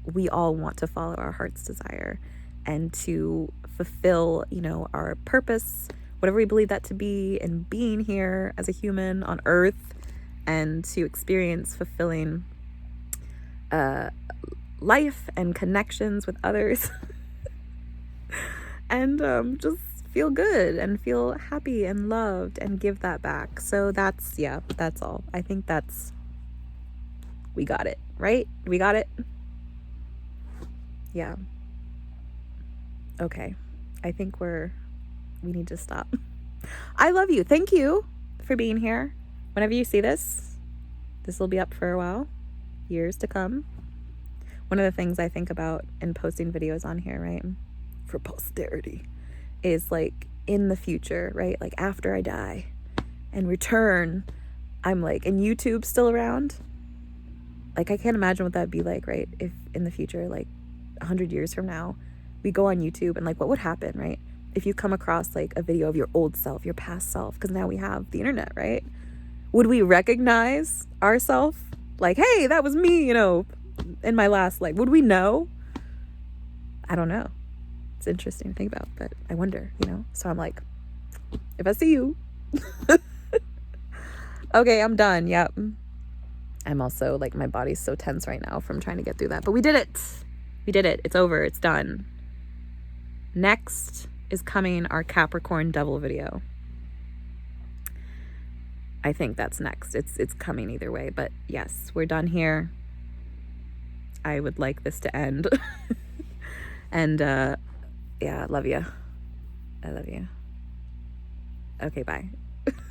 we all want to follow our heart's desire and to fulfill, you know, our purpose, whatever we believe that to be, and being here as a human on Earth, and to experience fulfilling life and connections with others. And just feel good and feel happy and loved and give that back. So that's all. I think we got it, right? We got it. Yeah. Okay. I think we need to stop. I love you. Thank you for being here. Whenever you see this, this will be up for a while, years to come. One of the things I think about in posting videos on here, right, for posterity, is like in the future, right, like after I die and return, I'm like, and YouTube's still around. Like, I can't imagine what that'd be like, right, if in the future, like 100 years from now, we go on YouTube and like what would happen, right, if you come across like a video of your old self, your past self, because now we have the internet, right? Would we recognize ourselves? Like, hey, that was me, you know, in my last life. Would we know? I don't know. It's interesting to think about, but I wonder, you know? So I'm like, if I see you. Okay, I'm done. Yep. I'm also like, my body's so tense right now from trying to get through that. But we did it. We did it. It's over. It's done. Next is coming our Capricorn Devil video. I think that's next. It's coming either way. But yes, we're done here. I would like this to end. And yeah, love you. I love you. Okay, bye.